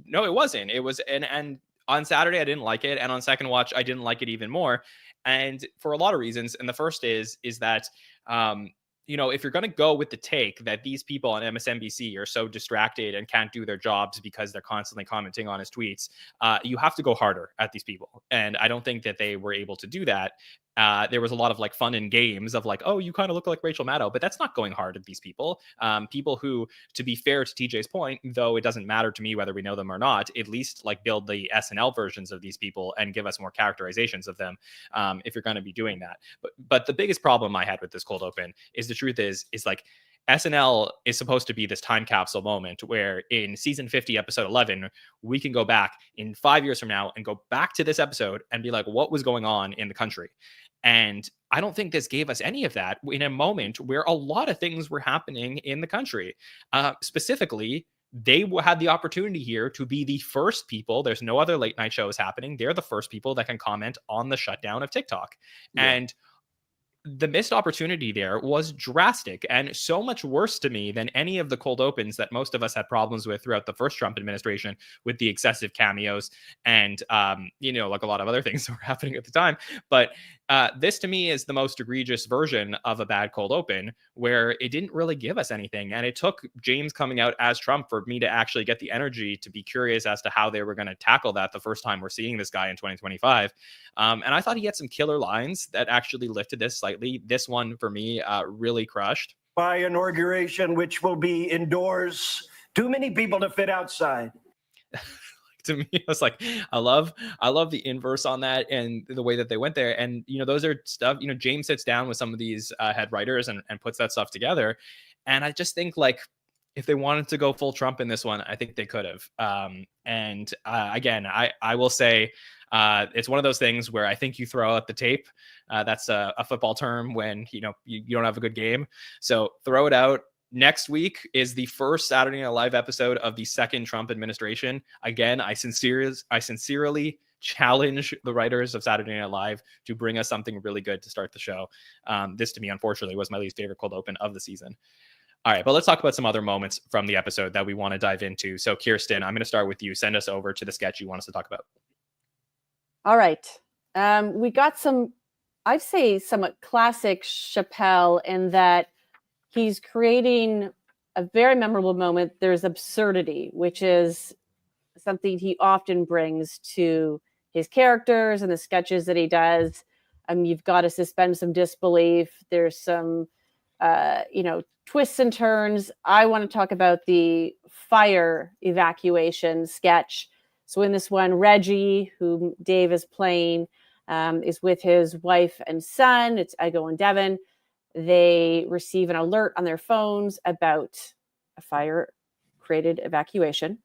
no, it wasn't. It was and on Saturday I didn't like it, and on second watch I didn't like it even more, and for a lot of reasons. And the first is that if you're going to go with the take that these people on MSNBC are so distracted and can't do their jobs because they're constantly commenting on his tweets, you have to go harder at these people. And I don't think that they were able to do that. There was a lot of like fun and games of like, oh, you kind of look like Rachel Maddow, but that's not going hard at these people. People who, to be fair to TJ's point, though it doesn't matter to me whether we know them or not, at least like build the SNL versions of these people and give us more characterizations of them if you're going to be doing that. But the biggest problem I had with this cold open is the truth is like SNL is supposed to be this time capsule moment where in season 50, episode 11, we can go back in 5 years from now and go back to this episode and be like, what was going on in the country? And I don't think this gave us any of that in a moment where a lot of things were happening in the country. Specifically, they had the opportunity here to be the first people. There's no other late night shows happening. They're the first people that can comment on the shutdown of TikTok. Yeah. And the missed opportunity there was drastic and so much worse to me than any of the cold opens that most of us had problems with throughout the first Trump administration, with the excessive cameos and, like a lot of other things that were happening at the time. But this to me is the most egregious version of a bad cold open, where it didn't really give us anything. And it took James coming out as Trump for me to actually get the energy to be curious as to how they were going to tackle that the first time we're seeing this guy in 2025. And I thought he had some killer lines that actually lifted this slightly. This one for me really crushed. My inauguration, which will be indoors, too many people to fit outside. To me, I was like, I love the inverse on that and the way that they went there. And, those are stuff, James sits down with some of these head writers and puts that stuff together. And I just think, like, if they wanted to go full Trump in this one, I think they could have. Again, I will say it's one of those things where I think you throw out the tape. That's a football term when, you don't have a good game. So throw it out. Next week is the first Saturday Night Live episode of the second Trump administration. Again, I sincerely challenge the writers of Saturday Night Live to bring us something really good to start the show. This, to me, unfortunately, was my least favorite cold open of the season. All right, but let's talk about some other moments from the episode that we want to dive into. So, Kirstin, I'm going to start with you. Send us over to the sketch you want us to talk about. All right. We got some, I'd say, somewhat classic Chappelle in that he's creating a very memorable moment. There's absurdity, which is something he often brings to his characters and the sketches that he does. You've got to suspend some disbelief. There's some, twists and turns. I want to talk about the fire evacuation sketch. So in this one, Reggie, whom Dave is playing, is with his wife and son. It's Ego and Devin. They receive an alert on their phones about a fire-created evacuation.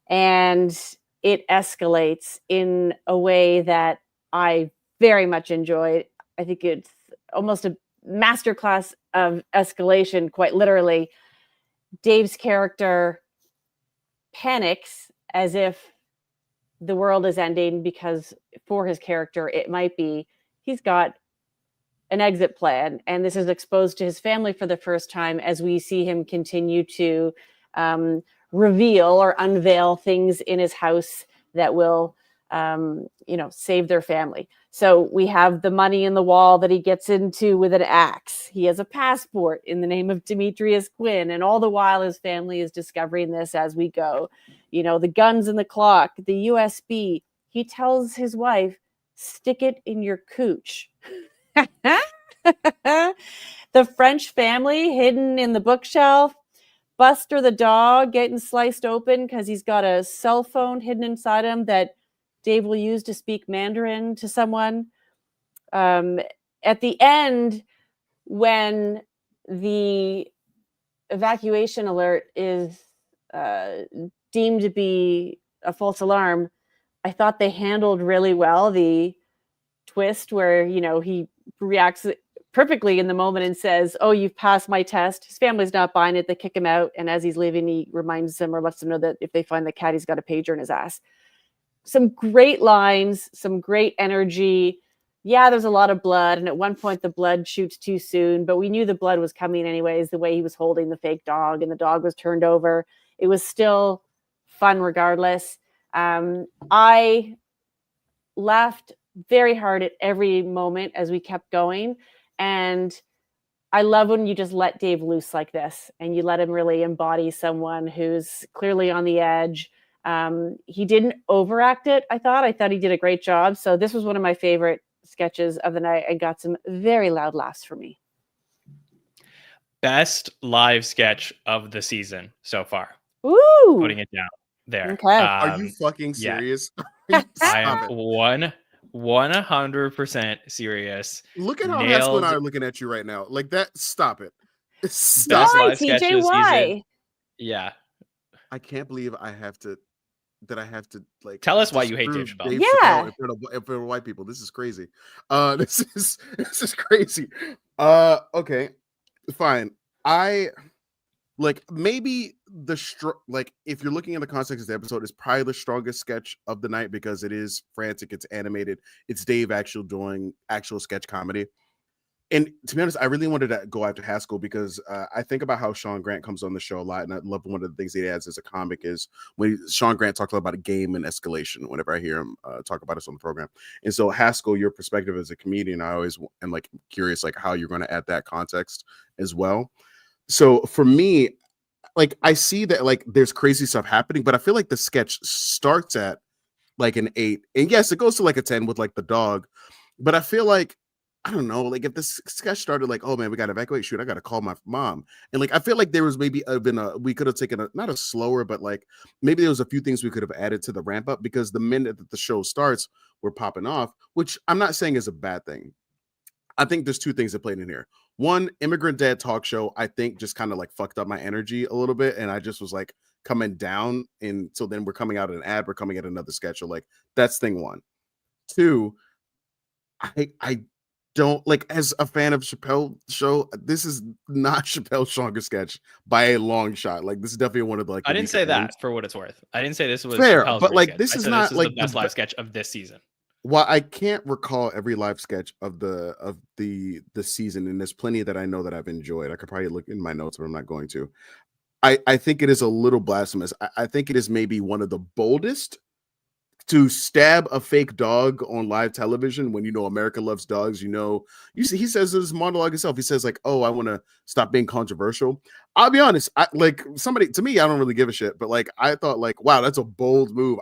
And it escalates in a way that I very much enjoyed. I think it's almost a masterclass of escalation, quite literally. Dave's character panics as if the world is ending, because for his character, it might be. He's got an exit plan, and this is exposed to his family for the first time as we see him continue to reveal or unveil things in his house that will, save their family. So we have the money in the wall that he gets into with an axe. He has a passport in the name of Demetrius Quinn. And all the while his family is discovering this as we go. The guns in the clock, the USB. He tells his wife, stick it in your cooch. The French family hidden in the bookshelf. Buster the dog getting sliced open because he's got a cell phone hidden inside him that Dave will use to speak Mandarin to someone. At the end, when the evacuation alert is deemed to be a false alarm, I thought they handled really well the twist where, he reacts perfectly in the moment and says, oh, you've passed my test. His family's not buying it. They kick him out. And as he's leaving, he reminds them or lets them know that if they find the cat, he's got a pager in his ass. Some great lines, some great energy. Yeah, there's a lot of blood. And at one point, the blood shoots too soon. But we knew the blood was coming anyways, the way he was holding the fake dog and the dog was turned over. It was still fun regardless. I laughed very hard at every moment as we kept going. And I love when you just let Dave loose like this and you let him really embody someone who's clearly on the edge. He didn't overact it, I thought he did a great job. So this was one of my favorite sketches of the night and got some very loud laughs for me. Best live sketch of the season so far. Ooh. Putting it down there. Okay. Are you fucking serious? I Stop am it. 100% serious. Look at how Nailed. Haskell and I are looking at you right now. Like that. Stop it. Best Stop. Why, live sketch of TJ? the season. Why? Yeah. I can't believe I have to like Tell us why you hate Dave disprove Chappelle. Yeah. Chappelle in front of white people. This is crazy. This is crazy. Okay, fine. I like maybe like if you're looking at the context of the episode, it's probably the strongest sketch of the night because it is frantic, it's animated, it's Dave actually doing actual sketch comedy. And to be honest, I really wanted to go after Haskell because I think about how Sean Grant comes on the show a lot, and I love one of the things he adds as a comic is when Sean Grant talks about a game and escalation. Whenever I hear him talk about us on the program, and so Haskell, your perspective as a comedian, I always am like curious like how you're going to add that context as well. So for me, like I see that like there's crazy stuff happening, but I feel like the sketch starts at like an 8, and yes, it goes to like a 10 with like the dog, but I feel like I don't know, like if this sketch started like, oh man, we got to evacuate, shoot, I got to call my mom, and like I feel like there was maybe we could have taken a not a slower, but like maybe there was a few things we could have added to the ramp up because the minute that the show starts, we're popping off, which I'm not saying is a bad thing. I think there's two things that played in here. One, Immigrant Dad talk show, I think just kind of like fucked up my energy a little bit. And I just was like coming down. And so then we're coming out an ad, we're coming at another sketch. So like that's thing one. Two, I don't like as a fan of Chappelle show, this is not Chappelle's strongest sketch by a long shot. Like this is definitely one of the like I the didn't say weaker that ones. for what it's worth. I didn't say this was Fair, Chappelle's but great like sketch. this I is said not this is like the best live sketch of this season. Well, I can't recall every live sketch of the season, and there's plenty that I know that I've enjoyed. I could probably look in my notes, but I'm not going to. I think it is a little blasphemous. I think it is maybe one of the boldest to stab a fake dog on live television when you know America loves dogs. You see, he says this monologue himself. He says like, "Oh, I want to stop being controversial." I'll be honest. I like somebody to me. I don't really give a shit, but like I thought like, wow, that's a bold move.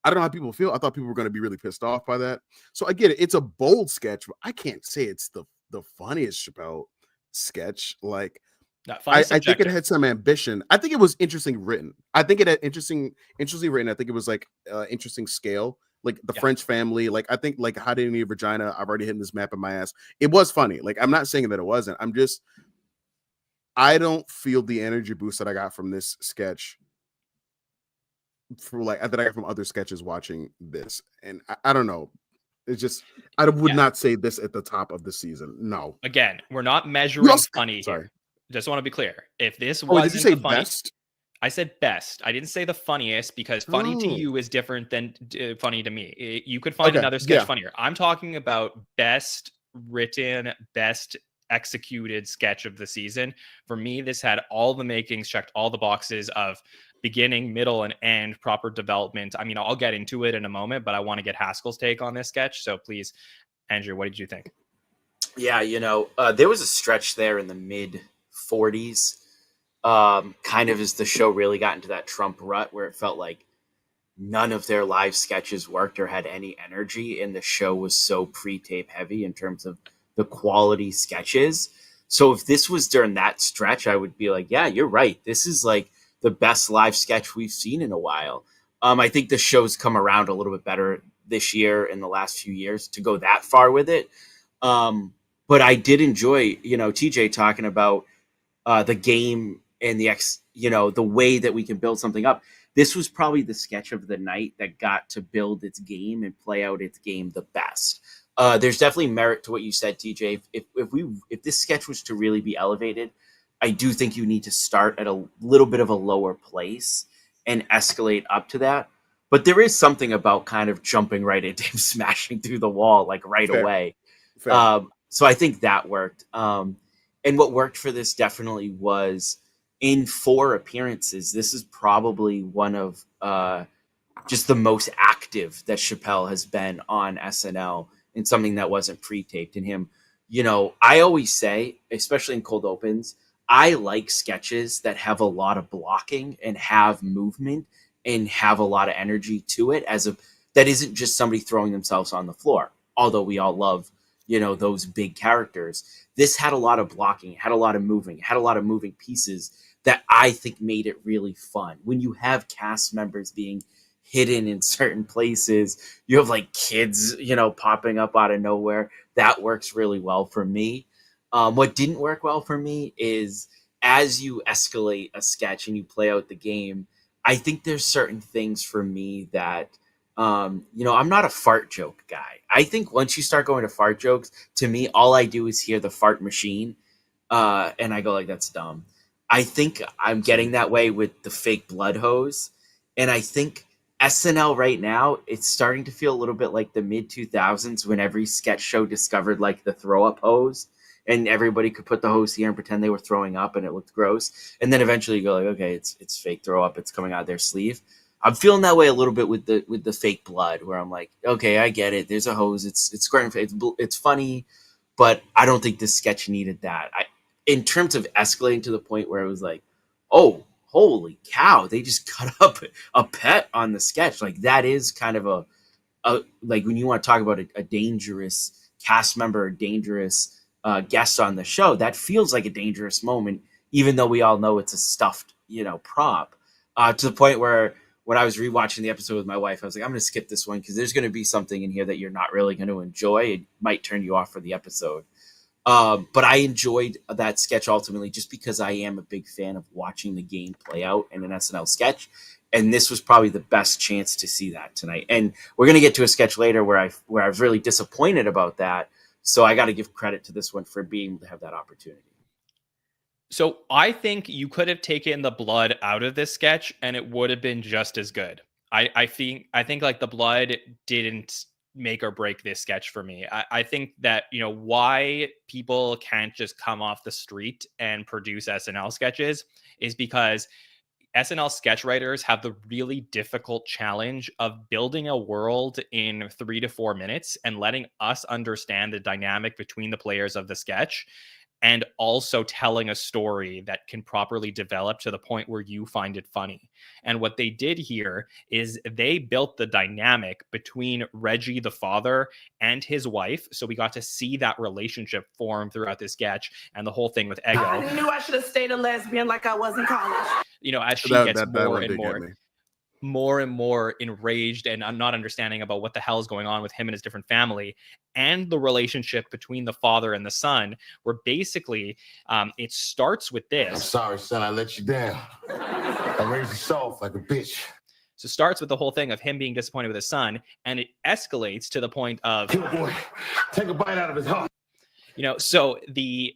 I don't know how people feel. I thought people were going to be really pissed off by that. So I get it. It's a bold sketch, but I can't say it's the funniest Chappelle sketch. Like I think it had some ambition. I think it was interesting written. I think it had interestingly written. I think it was like interesting scale, like the French family. Like I think like how did need a vagina? I've already hit this map in my ass. It was funny. Like I'm not saying that it wasn't. I don't feel the energy boost that I got from this sketch for like that I got from other sketches watching this, and I don't know. It's just I would not say this at the top of the season. No. Again, we're not measuring funny here. Just want to be clear. If this wasn't did you say the funny, best? I said best. I didn't say the funniest because funny to you is different than funny to me. You could find another sketch funnier. I'm talking about best written, best executed sketch of the season. For me, this had all the makings, checked all the boxes of beginning, middle, and end, proper development. I mean, I'll get into it in a moment, but I want to get Haskell's take on this sketch. So please, Andrew, what did you think? Yeah, there was a stretch there in the mid 40s, kind of as the show really got into that Trump rut where it felt like none of their live sketches worked or had any energy, and the show was so pre-tape heavy in terms of the quality sketches. So if this was during that stretch, I would be like, yeah, you're right. This is like the best live sketch we've seen in a while. I think the show's come around a little bit better this year in the last few years to go that far with it. But I did enjoy, TJ talking about the game and the way that we can build something up. This was probably the sketch of the night that got to build its game and play out its game the best. There's definitely merit to what you said, TJ. If this sketch was to really be elevated, I do think you need to start at a little bit of a lower place and escalate up to that. But there is something about kind of jumping right into him smashing through the wall like right away. Fair. So I think that worked. And what worked for this definitely was in 4 appearances, this is probably one of just the most active that Chappelle has been on SNL in something that wasn't pre-taped. And him, I always say, especially in cold opens, I like sketches that have a lot of blocking and have movement and have a lot of energy to it that isn't just somebody throwing themselves on the floor. Although we all love, those big characters. This had a lot of blocking, had a lot of moving, had a lot of moving pieces that I think made it really fun. When you have cast members being hidden in certain places, you have like kids, popping up out of nowhere. That works really well for me. What didn't work well for me is as you escalate a sketch and you play out the game, I think there's certain things for me that, I'm not a fart joke guy. I think once you start going to fart jokes, to me, all I do is hear the fart machine. And I go like, that's dumb. I think I'm getting that way with the fake blood hose. And I think SNL right now, it's starting to feel a little bit like the mid 2000s when every sketch show discovered like the throw up hose, and everybody could put the hose here and pretend they were throwing up and it looked gross. And then eventually you go like, okay, it's fake throw up. It's coming out of their sleeve. I'm feeling that way a little bit with the fake blood, where I'm like, okay, I get it. There's a hose. It's squirting. It's funny, but I don't think this sketch needed that. In terms of escalating to the point where it was like, oh, holy cow, they just cut up a pet on the sketch. Like that is kind of a like when you want to talk about a dangerous cast member, a dangerous guest on the show, that feels like a dangerous moment, even though we all know it's a stuffed, prop. To the point where when I was rewatching the episode with my wife, I was like, I'm going to skip this one because there's going to be something in here that you're not really going to enjoy. It might turn you off for the episode. But I enjoyed that sketch ultimately just because I am a big fan of watching the game play out in an SNL sketch. And this was probably the best chance to see that tonight. And we're going to get to a sketch later where I was really disappointed about that. So I got to give credit to this one for being able to have that opportunity. So I think you could have taken the blood out of this sketch and it would have been just as good. I think like the blood didn't make or break this sketch for me. I think that, why people can't just come off the street and produce SNL sketches is because SNL sketch writers have the really difficult challenge of building a world in 3 to 4 minutes and letting us understand the dynamic between the players of the sketch, and also telling a story that can properly develop to the point where you find it funny. And what they did here is they built the dynamic between Reggie, the father, and his wife. So we got to see that relationship form throughout this sketch, and the whole thing with Eggo. I knew I should have stayed a lesbian like I was in college. As she gets more and more enraged and not understanding about what the hell is going on with him and his different family, and the relationship between the father and the son, where basically it starts with this. I'm sorry, son, I let you down. I raised you soft like a bitch. So it starts with the whole thing of him being disappointed with his son, and it escalates to the point of, kill boy, take a bite out of his heart. So the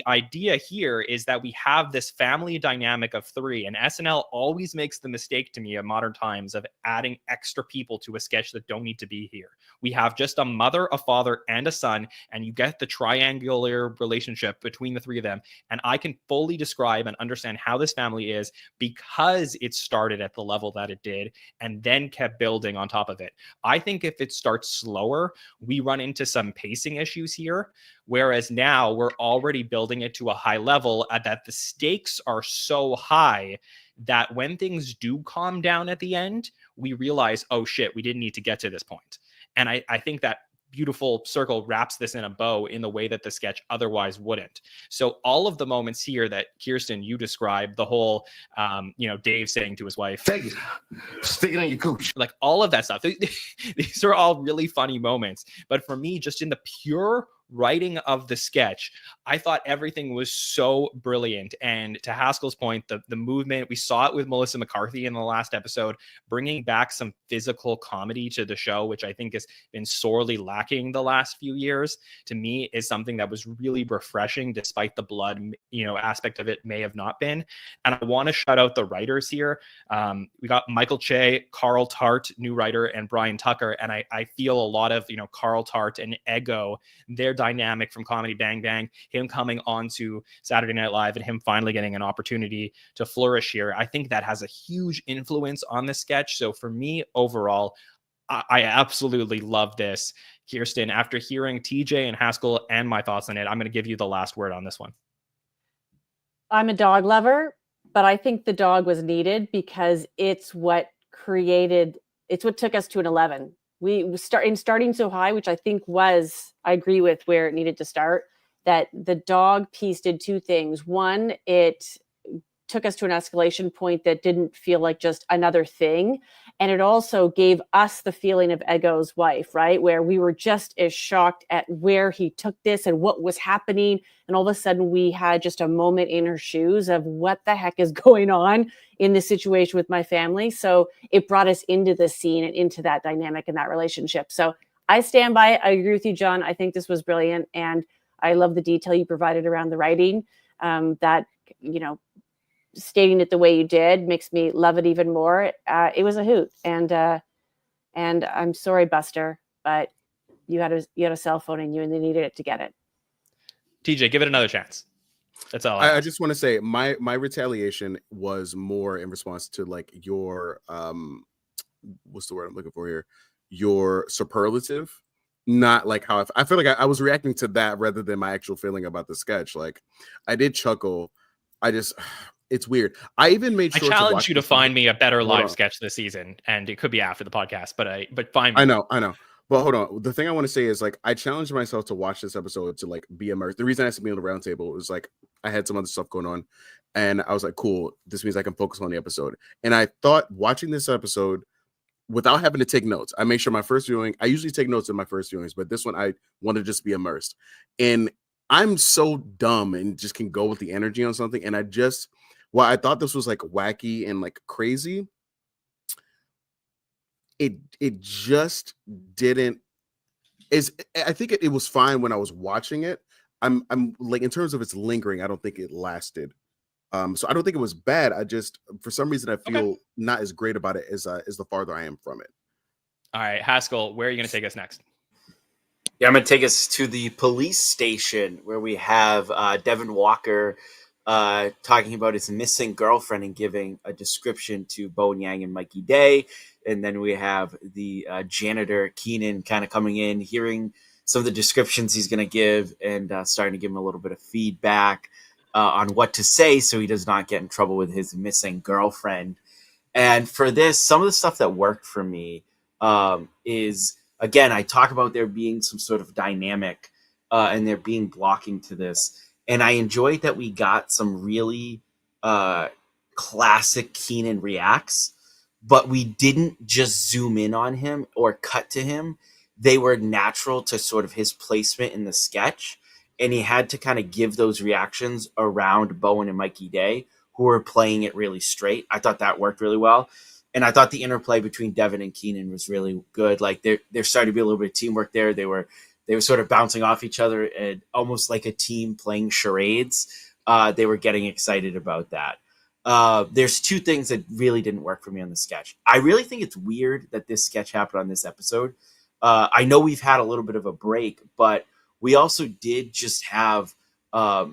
idea here is that we have this family dynamic of 3, and SNL always makes the mistake to me in modern times of adding extra people to a sketch that don't need to be here. We have just a mother, a father, and a son, and you get the triangular relationship between the 3 of them. And I can fully describe and understand how this family is because it started at the level that it did and then kept building on top of it. I think if it starts slower, we run into some pacing issues here. Whereas now we're already building it to a high level that the stakes are so high that when things do calm down at the end, we realize, oh shit, we didn't need to get to this point. And I think that beautiful circle wraps this in a bow in the way that the sketch otherwise wouldn't. So all of the moments here that Kirstin, you described, the whole, Dave saying to his wife, take it, stick it in your cooch. Like all of that stuff. These are all really funny moments. But for me, just in the pure writing of the sketch, I thought everything was so brilliant. And to Haskell's point, the movement, we saw it with Melissa McCarthy in the last episode, bringing back some physical comedy to the show, which I think has been sorely lacking the last few years. To me, is something that was really refreshing, despite the blood, aspect of it may have not been. And I want to shout out the writers here. We got Michael Che, Carl Tart, new writer, and Brian Tucker. And I feel a lot of, Carl Tart and Eggo, their dynamic from Comedy Bang Bang, him coming on to Saturday Night Live and him finally getting an opportunity to flourish here. I think that has a huge influence on the sketch. So for me, overall, I absolutely love this. Kirstin, after hearing TJ and Haskell and my thoughts on it, I'm going to give you the last word on this one. I'm a dog lover, but I think the dog was needed because it's what took us to an 11. We starting so high, which I think I agree with where it needed to start, that the dog piece did 2 things. One, it took us to an escalation point that didn't feel like just another thing. And it also gave us the feeling of Eggo's wife, right? Where we were just as shocked at where he took this and what was happening. And all of a sudden we had just a moment in her shoes of what the heck is going on in this situation with my family. So it brought us into the scene and into that dynamic and that relationship. So I stand by it. I agree with you, Jon. I think this was brilliant. And I love the detail you provided around the writing. That stating it the way you did makes me love it even more. It was a hoot, and I'm sorry, Buster, but you had a cell phone in you, and they needed it to get it. TJ, give it another chance. That's all. I just want to say my retaliation was more in response to like your what's the word I'm looking for here? Your superlative, not like how I feel like I was reacting to that rather than my actual feeling about the sketch. Like I did chuckle. It's weird. I even made sure I challenge to you to find me a better live sketch this season, and it could be after the podcast. But find me. I know. But hold on. The thing I want to say is like I challenged myself to watch this episode to like be immersed. The reason I asked to be on the roundtable was like I had some other stuff going on, and I was like, cool. This means I can focus on the episode. And I thought watching this episode without having to take notes, I make sure my first viewing. I usually take notes in my first viewings, but this one I want to just be immersed. And I'm so dumb and just can go with the energy on something. And I thought this was like wacky and like crazy. It just didn't. I think it was fine when I was watching it. I'm like in terms of its lingering, I don't think it lasted. So I don't think it was bad. I just for some reason I feel not as great about it as the farther I am from it. All right, Haskell, where are you going to take us next? Yeah, I'm going to take us to the police station where we have Devin Walker talking about his missing girlfriend and giving a description to Bowen Yang and Mikey Day. And then we have the janitor, Keenan, kind of coming in, hearing some of the descriptions he's going to give and starting to give him a little bit of feedback on what to say so he does not get in trouble with his missing girlfriend. And for this, some of the stuff that worked for me is, again, I talk about there being some sort of dynamic and there being blocking to this. And I enjoyed that we got some really classic Keenan reacts, but we didn't just zoom in on him or cut to him. They were natural to sort of his placement in the sketch. And he had to kind of give those reactions around Bowen and Mikey Day, who were playing it really straight. I thought that worked really well. And I thought the interplay between Devin and Keenan was really good. Like there started to be a little bit of teamwork there. They were sort of bouncing off each other and almost like a team playing charades. They were getting excited about that. There's two things that really didn't work for me on the sketch. I really think it's weird that this sketch happened on this episode. I know we've had a little bit of a break, but we also did just have a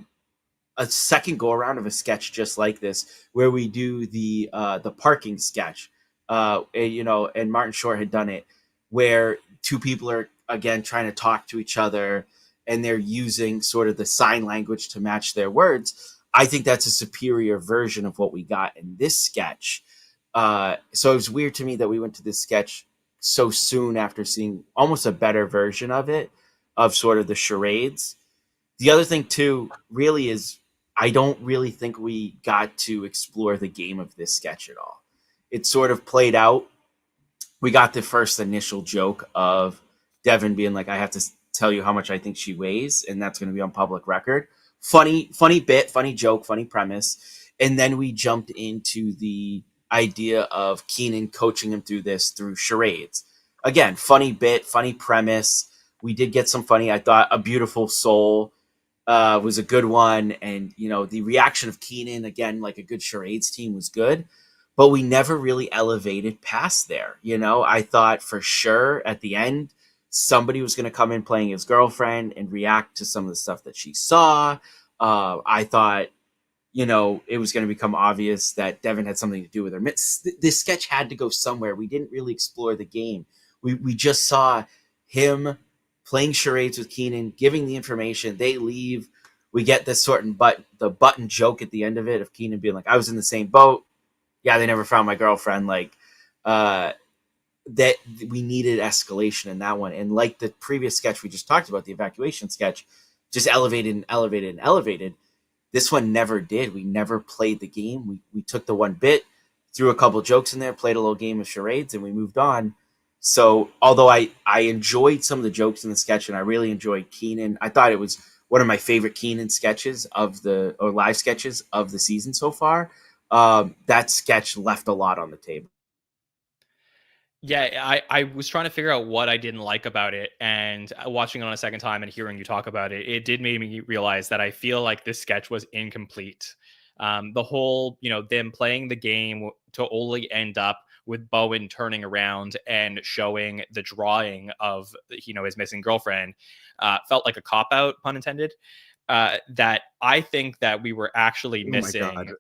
second go around of a sketch just like this, where we do the parking sketch. And Martin Short had done it, where two people are again trying to talk to each other, and they're using sort of the sign language to match their words. I think that's a superior version of what we got in this sketch. So it was weird to me that we went to this sketch so soon after seeing almost a better version of it, of sort of the charades. The other thing too, really, is I don't really think we got to explore the game of this sketch at all. It sort of played out. We got the first initial joke of Devin being like, I have to tell you how much I think she weighs, and that's going to be on public record. Funny bit, funny joke, funny premise. And then we jumped into the idea of Keenan coaching him through charades. Again, funny bit, funny premise. We did get some funny, I thought, A Beautiful Soul was a good one. And, the reaction of Keenan, again, like a good charades team, was good. But we never really elevated past there. I thought for sure at the end, somebody was going to come in playing his girlfriend and react to some of the stuff that she saw. I thought, it was going to become obvious that Devin had something to do with her. This sketch had to go somewhere. We didn't really explore the game. We just saw him playing charades with Keenan, giving the information. They leave. We get this the button joke at the end of it of Keenan being like, I was in the same boat. Yeah, they never found my girlfriend. Like, that we needed escalation in that one. And like the previous sketch we just talked about, the evacuation sketch, just elevated and elevated and elevated. This one never did. We never played the game. We took the one bit, threw a couple jokes in there, played a little game of charades, and we moved on. So although I enjoyed some of the jokes in the sketch, and I really enjoyed Keenan, I thought it was one of my favorite Keenan sketches or live sketches of the season so far. That sketch left a lot on the table. Yeah, I was trying to figure out what I didn't like about it, and watching it on a second time and hearing you talk about it, it did make me realize that I feel like this sketch was incomplete. The whole, them playing the game to only end up with Bowen turning around and showing the drawing of, his missing girlfriend, felt like a cop-out, pun intended, that I think that we were actually Oh my missing God.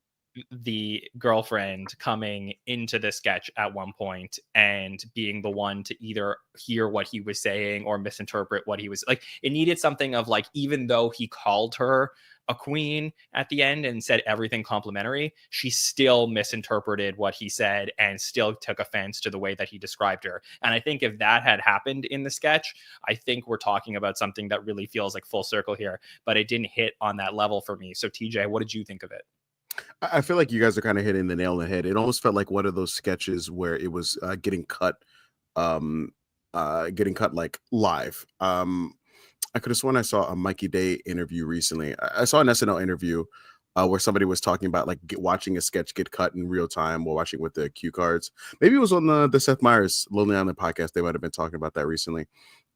the girlfriend coming into the sketch at one point and being the one to either hear what he was saying or misinterpret what he was like. It needed something of like, even though he called her a queen at the end and said everything complimentary, she still misinterpreted what he said and still took offense to the way that he described her. And I think if that had happened in the sketch, I think we're talking about something that really feels like full circle here, but it didn't hit on that level for me. So TJ, what did you think of it? I feel like you guys are kind of hitting the nail on the head. It almost felt like one of those sketches where it was getting cut like live. I could have sworn I saw a Mikey Day interview recently. I saw an SNL interview where somebody was talking about like watching a sketch get cut in real time while watching with the cue cards. Maybe it was on the Seth Meyers Lonely Island podcast. They might have been talking about that recently.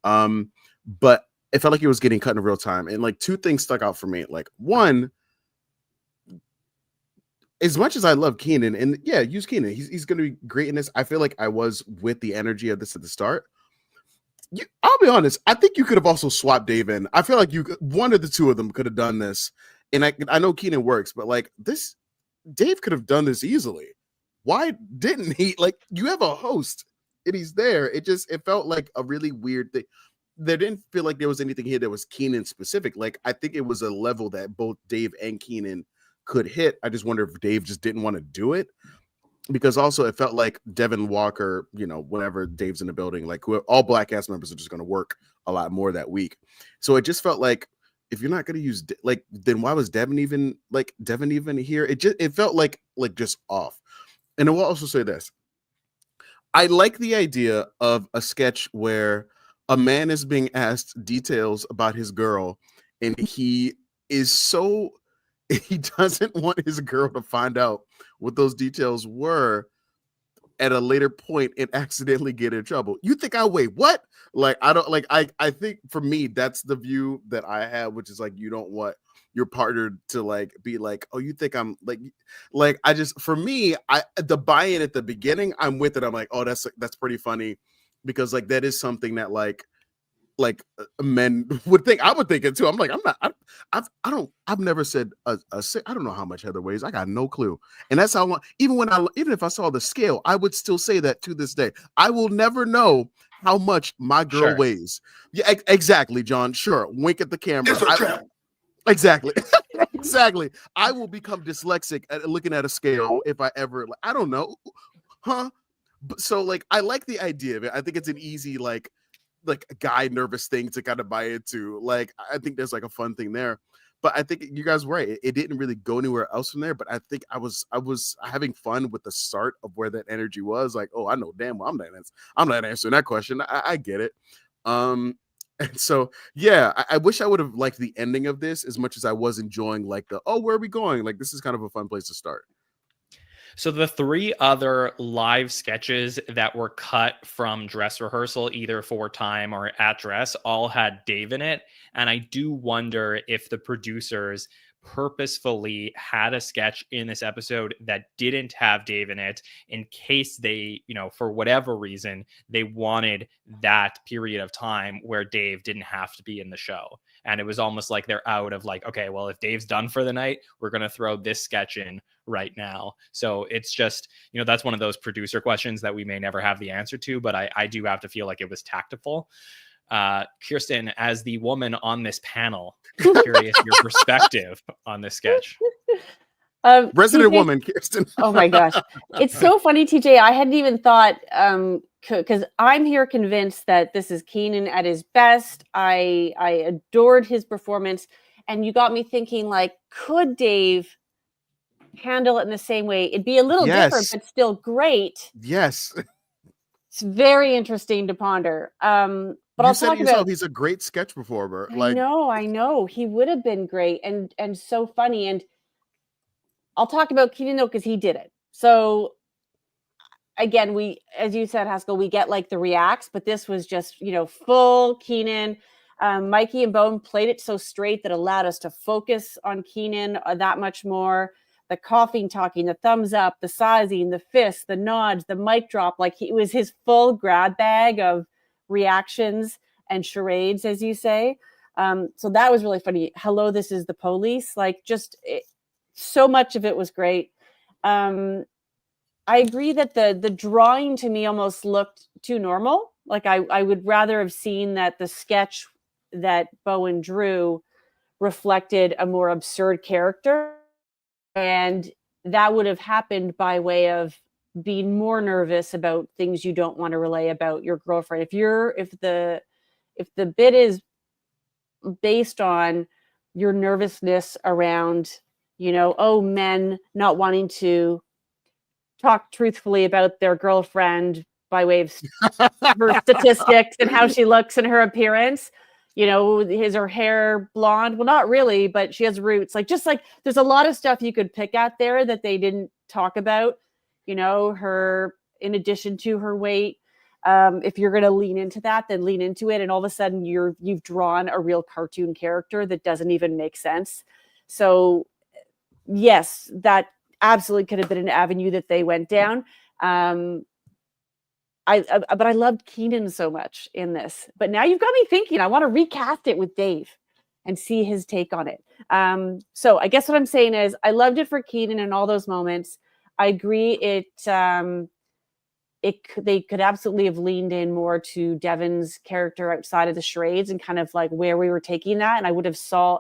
But it felt like it was getting cut in real time. And like two things stuck out for me. Like one, as much as I love Keenan, and yeah, use Keenan, he's going to be great in this. I feel like I was with the energy of this at the start. I'll be honest. I think you could have also swapped Dave in. I feel like one of the two of them could have done this. And I know Keenan works, but like this, Dave could have done this easily. Why didn't he? Like, you have a host and he's there. It felt like a really weird thing. There didn't feel like there was anything here that was Keenan specific. Like, I think it was a level that both Dave and Keenan could hit. I just wonder if Dave just didn't want to do it. Because also it felt like Devin Walker, whenever Dave's in the building, like all Black cast members are just going to work a lot more that week. So it just felt like if you're not going to use then why was Devin even here? It felt like just off. And I will also say this. I like the idea of a sketch where a man is being asked details about his girl and he doesn't want his girl to find out what those details were at a later point and accidentally get in trouble. You think I wait, what? Like, I don't I think for me, that's the view that I have, which is like, you don't want your partner to like be like, oh, you think I'm like, for me, the buy-in at the beginning, I'm with it. I'm like, oh, that's pretty funny because like, that is something that like men would think. I would think it too. I'm like, I've never said I don't know how much Heather weighs. I got no clue. And that's how even if I saw the scale, I would still say that to this day. I will never know how much my girl weighs. Yeah, exactly, John. Sure. Wink at the camera. It's a trap. Exactly. Exactly. I will become dyslexic at looking at a scale if I ever, I don't know. Huh? So like, I like the idea of it. I think it's an easy, like a guy nervous thing to kind of buy into. Like, I think there's like a fun thing there, but I think you guys were right. It didn't really go anywhere else from there, but I think I was having fun with the start of where that energy was. Like, oh, I know damn well I'm not answering that question. I get it. And so, yeah, I wish I would have liked the ending of this as much as I was enjoying like where are we going? Like, this is kind of a fun place to start. So the three other live sketches that were cut from dress rehearsal, either for time or at dress, all had Dave in it. And I do wonder if the producers purposefully had a sketch in this episode that didn't have Dave in it in case they, for whatever reason, they wanted that period of time where Dave didn't have to be in the show. And it was almost like they're out of like, okay, well, if Dave's done for the night, we're going to throw this sketch in right now. So it's just, that's one of those producer questions that we may never have the answer to, but I do have to feel like it was tactful. Kirstin, as the woman on this panel, curious your perspective on this sketch. Resident TJ, woman, Kirstin. Oh my gosh. It's so funny, TJ. I hadn't even thought, because I'm here convinced that this is Keenan at his best. I adored his performance. And you got me thinking, like, could Dave handle it in the same way? It'd be a little different, but still great. Yes. It's very interesting to ponder. But you I'll said talk yourself, about. he's a great sketch performer. I know. He would have been great and so funny. And I'll talk about Keenan though, because he did it. So again, we, as you said, Haskell, we get like the reacts, but this was just, full Keenan. Mikey and Bone played it so straight that allowed us to focus on Keenan that much more. the coughing, talking, the thumbs up, the sizing, the fists, the nods, the mic drop. Like it was his full grab bag of reactions and charades, as you say. So that was really funny. Hello, this is the police. Like so much of it was great. I agree that the drawing to me almost looked too normal. Like I would rather have seen that the sketch that Bowen drew reflected a more absurd character. And that would have happened by way of being more nervous about things you don't want to relay about your girlfriend. If the bit is based on your nervousness around, men not wanting to talk truthfully about their girlfriend by way of her statistics and how she looks and her appearance. Is her hair blonde? Well, not really, but she has roots. There's a lot of stuff you could pick at there that they didn't talk about. Her, in addition to her weight. If you're going to lean into that, then lean into it. And all of a sudden you've drawn a real cartoon character that doesn't even make sense. So yes, that absolutely could have been an avenue that they went down. But I loved Keenan so much in this. But now you've got me thinking, I want to recast it with Dave and see his take on it. So I guess what I'm saying is I loved it for Keenan in all those moments. I agree they could absolutely have leaned in more to Devin's character outside of the charades and kind of like where we were taking that. And I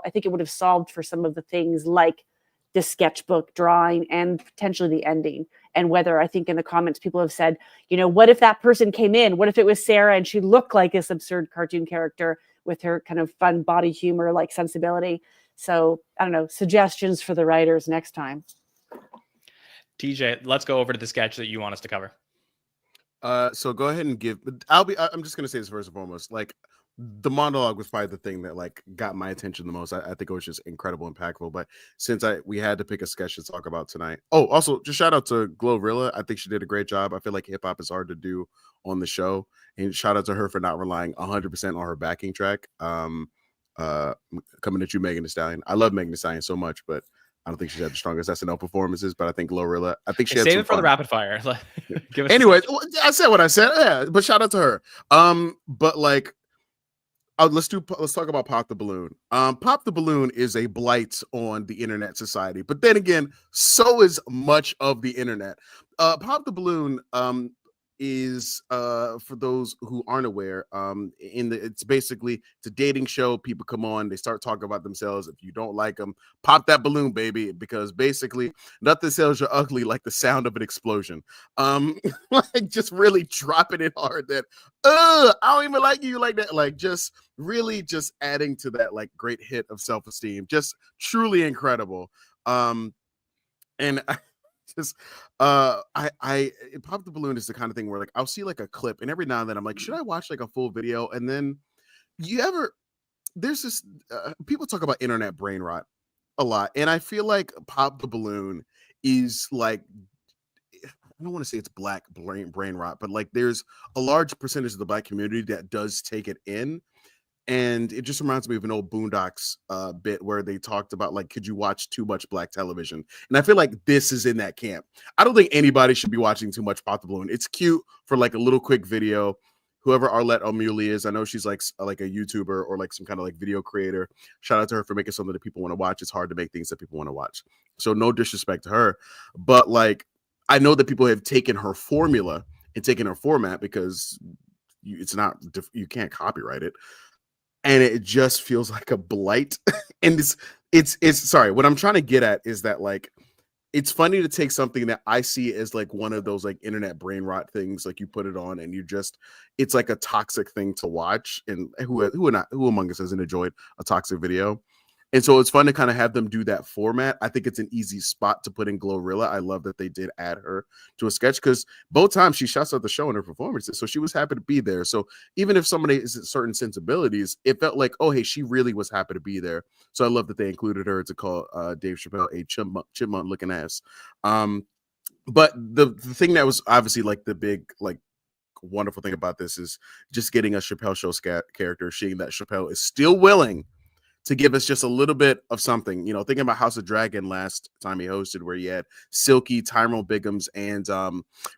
think it would have solved for some of the things like the sketchbook drawing and potentially the ending. And whether, I think in the comments, people have said, what if that person came in? What if it was Sarah and she looked like this absurd cartoon character with her kind of fun body humor, like sensibility? So I don't know, suggestions for the writers next time. TJ, let's go over to the sketch that you want us to cover. So go ahead and I'm just gonna say this first and foremost. Like the monologue was probably the thing that like got my attention the most. I think it was just incredible, impactful. But since we had to pick a sketch to talk about tonight. Oh, also just shout out to GloRilla. I think she did a great job. I feel like hip hop is hard to do on the show, and shout out to her for not relying 100% on her backing track. Coming at you, Megan Thee Stallion. I love Megan Thee Stallion so much, but I don't think she's had the strongest SNL performances. But I think GloRilla. I think she had save it for fun. the rapid fire. Anyway, I said what I said. Yeah, but shout out to her. But like. Let's talk about Pop the Balloon. Pop the Balloon is a blight on the internet society, but then again, so is much of the internet. Pop the Balloon is for those who aren't aware, it's basically a dating show. People come on, they start talking about themselves. If you don't like them, pop that balloon, baby, because basically nothing sells you ugly like the sound of an explosion. Like just really dropping it hard that I don't even like you like that. Like just really just adding to that like great hit of self-esteem. Just truly incredible. And I Pop the Balloon is the kind of thing where like I'll see like a clip and every now and then I'm like, should I watch like a full video? And then there's this people talk about internet brain rot a lot, and I feel like Pop the Balloon is like, I don't want to say it's black brain rot, but like there's a large percentage of the black community that does take it in. And it just reminds me of an old Boondocks bit where they talked about, like, could you watch too much black television? And I feel like this is in that camp. I don't think anybody should be watching too much Pop the Balloon. It's cute for, like, a little quick video. Whoever Arlette O'Muley is, I know she's, like a YouTuber or, like, some kind of, like, video creator. Shout out to her for making something that people want to watch. It's hard to make things that people want to watch. So no disrespect to her. But, like, I know that people have taken her formula and taken her format because you can't copyright it. And it just feels like a blight. And it's sorry, what I'm trying to get at is that like it's funny to take something that I see as like one of those like internet brain rot things, like you put it on and it's like a toxic thing to watch. And who among us hasn't enjoyed a toxic video? And so it's fun to kind of have them do that format. I think it's an easy spot to put in GloRilla. I love that they did add her to a sketch because both times she shuts out the show in her performances. So she was happy to be there. So even if somebody has certain sensibilities, it felt like, oh, hey, she really was happy to be there. So I love that they included her to call Dave Chappelle a chipmunk looking ass. But the thing that was obviously like the big, like, wonderful thing about this is just getting a Chappelle show character, seeing that Chappelle is still willing to give us just a little bit of something. You know, thinking about House of Dragon last time he hosted, where he had Silky, Tyrone Biggums, and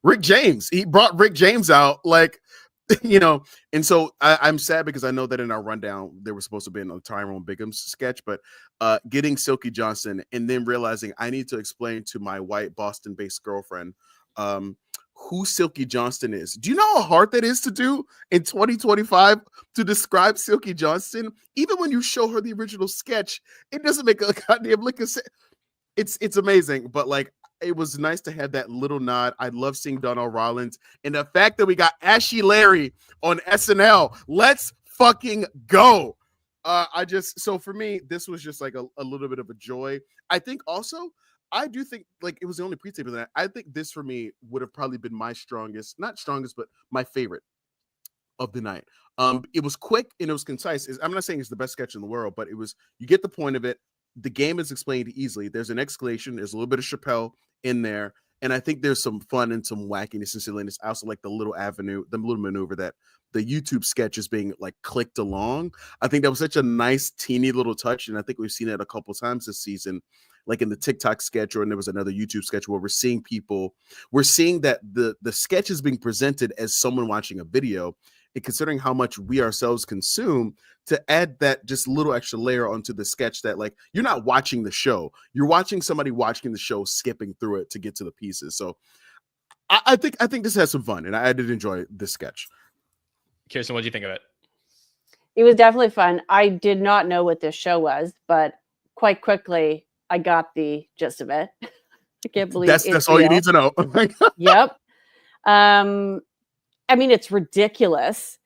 Rick James. He brought Rick James out, like, you know, and so I'm sad because I know that in our rundown there was supposed to be a Tyrone Biggums sketch, but getting Silky Johnson and then realizing I need to explain to my white Boston-based girlfriend who Silky Johnson is. Do you know how hard that is to do in 2025 to describe Silky Johnson? Even when you show her the original sketch, it doesn't make a goddamn lick of sense. It's amazing, but like it was nice to have that little nod. I love seeing Donnell Rollins, and the fact that we got Ashley Larry on SNL. Let's fucking go. So for me, this was just like a little bit of a joy. I think also, I do think like it was the only pre-tape of that. I think this for me would have probably been my not strongest, but my favorite of the night. It was quick and it was concise. I'm not saying it's the best sketch in the world, but you get the point of it. The game is explained easily. There's an escalation. There's a little bit of Chappelle in there. And I think there's some fun and some wackiness and silliness. I also like the little maneuver that the YouTube sketch is being like clicked along. I think that was such a nice, teeny little touch. And I think we've seen it a couple times this season, like in the TikTok sketch, or there was another YouTube sketch where we're seeing that the sketch is being presented as someone watching a video. And considering how much we ourselves consume, to add that just little extra layer onto the sketch, that like you're not watching the show, you're watching somebody watching the show, skipping through it to get to the pieces. So I think this has some fun, and I did enjoy this sketch. Kirstin, what do you think of it? It was definitely fun. I did not know what this show was, but quite quickly I got the gist of it. I can't believe that's all you need to know. Yep. I mean, it's ridiculous.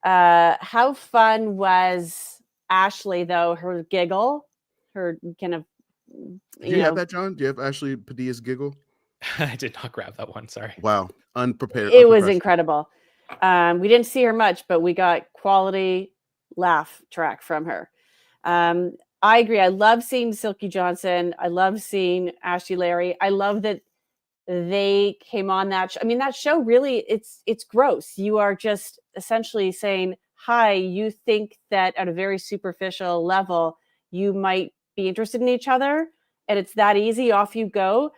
How fun was Ashley, though? Her giggle, her kind of. Do you have that, John? Do you have Ashley Padilla's giggle? I did not grab that one. Sorry. Wow. Unprepared. It was incredible. We didn't see her much, but we got quality laugh track from her. I agree. I love seeing Silky Johnson. I love seeing Ashley Larry. I love that they came on that. I mean, that show really, it's gross. You are just essentially saying, hi, you think that at a very superficial level, you might be interested in each other, and it's that easy. Off you go.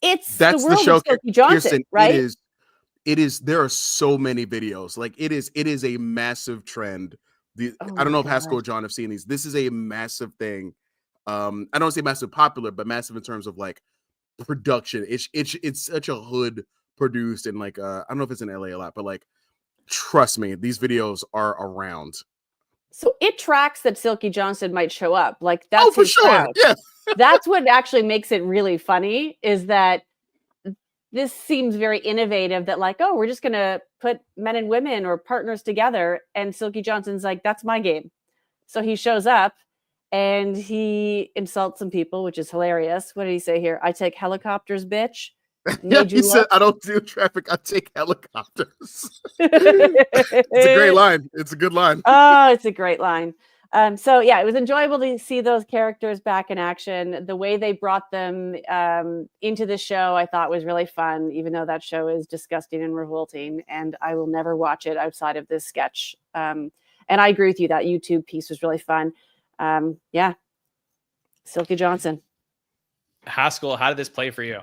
That's the world of Silky Johnson, Kirstin, right? It is. There are so many videos. Like it is a massive trend. I don't know if Haskell or John have seen these. This is a massive thing. I don't say massive popular, but massive in terms of like production. It's such a hood produced, and like I don't know if it's in LA a lot, but like trust me, these videos are around. So it tracks that Silky Johnson might show up. Like that's for sure. crowd. Yeah. That's what actually makes it really funny, is that this seems very innovative, that like, oh, we're just gonna put men and women or partners together, and Silky Johnson's like, that's my game. So he shows up and he insults some people, which is hilarious. What did he say here? I take helicopters, bitch. Yeah, he said, I don't do traffic, I take helicopters. It's a great line. It's a good line. Oh, it's a great line. So yeah, it was enjoyable to see those characters back in action. The way they brought them into the show, I thought was really fun, even though that show is disgusting and revolting, and I will never watch it outside of this sketch. And I agree with you, that YouTube piece was really fun. Yeah, Silky Johnson. Haskell, how did this play for you?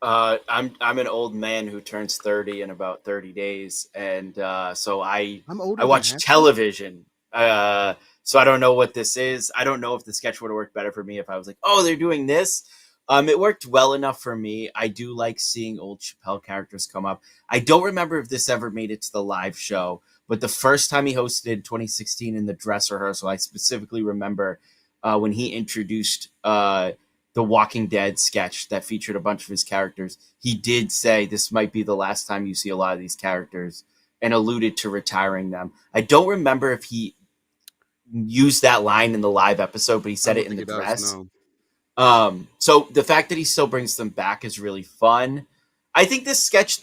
I'm an old man who turns 30 in about 30 days, and so I watch television. So I don't know what this is. I don't know if the sketch would have worked better for me if I was like, oh, they're doing this. It worked well enough for me. I do like seeing old Chappelle characters come up. I don't remember if this ever made it to the live show, but the first time he hosted 2016 in the dress rehearsal, I specifically remember when he introduced the Walking Dead sketch that featured a bunch of his characters. He did say this might be the last time you see a lot of these characters, and alluded to retiring them. I don't remember if he used that line in the live episode, but he said it in the dress. So the fact that he still brings them back is really fun. I think this sketch,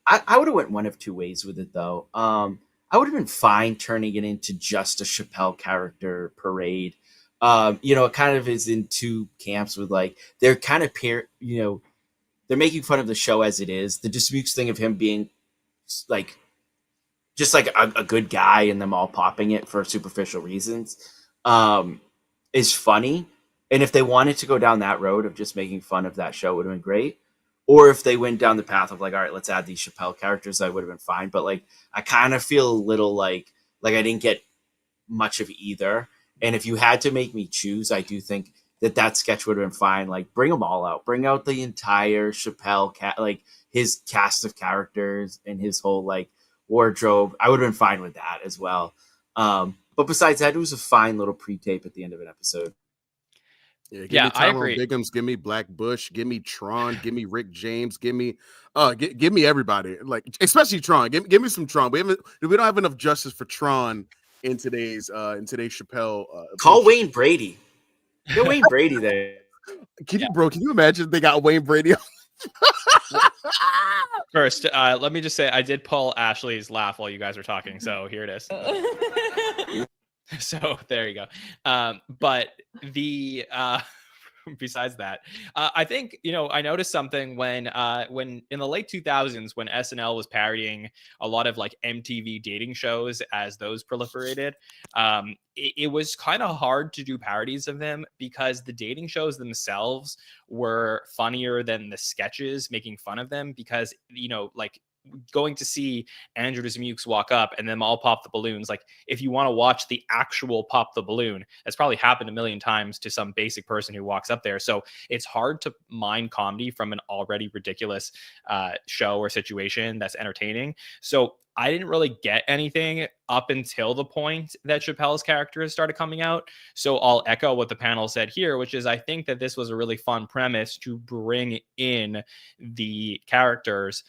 I would have went one of two ways with it though. I would have been fine turning it into just a Chappelle character parade. It kind of is in two camps with like, they're kind of they're making fun of the show as it is. The Dismukes thing of him being like, just like a good guy and them all popping it for superficial reasons. is funny. And if they wanted to go down that road of just making fun of that show, it would have been great. Or if they went down the path of like, all right, let's add these Chappelle characters, that would have been fine. But like, I kind of feel a little like I didn't get much of either. And if you had to make me choose, I do think that sketch would have been fine. Like, bring them all out, bring out the entire Chappelle like his cast of characters and his whole like wardrobe. I would have been fine with that as well. But besides that, it was a fine little pre-tape at the end of an episode. Yeah, Yeah, me I Tyrone agree. Biggums, give me Black Bush, give me Tron, give me Rick James, give me everybody. Like, especially Tron. Give me some Tron. We don't have enough justice for Tron in today's Chappelle. Call Wayne Brady. Get Wayne Brady there. Can you imagine they got Wayne Brady? First, let me just say I did pull Ashley's laugh while you guys were talking, so here it is. So there you go. But the besides that, I think, I noticed something when in the late 2000s, when SNL was parodying a lot of like MTV dating shows as those proliferated, it was kind of hard to do parodies of them because the dating shows themselves were funnier than the sketches making fun of them, because like going to see Andrew Haskell walk up and them all pop the balloons. Like, if you want to watch the actual pop the balloon, that's probably happened a million times to some basic person who walks up there. So it's hard to mine comedy from an already ridiculous show or situation that's entertaining. So I didn't really get anything up until the point that Chappelle's characters started coming out. So I'll echo what the panel said here, which is I think that this was a really fun premise to bring in the characters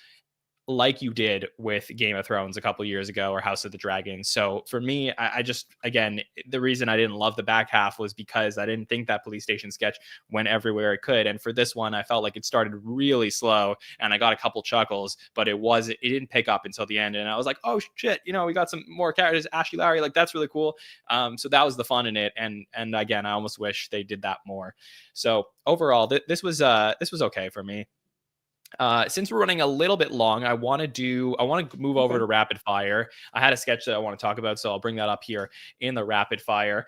like you did with Game of Thrones a couple years ago, or House of the Dragon. So for me, I just, again, the reason I didn't love the back half was because I didn't think that police station sketch went everywhere it could. And for this one, I felt like it started really slow and I got a couple chuckles, but it didn't pick up until the end. And I was like, oh shit, we got some more characters, Ashley Larry, like that's really cool. So that was the fun in it. And again, I almost wish they did that more. So overall, this was okay for me. Since we're running a little bit long, I want to move over to rapid fire. I had a sketch that I want to talk about, so I'll bring that up here in the rapid fire,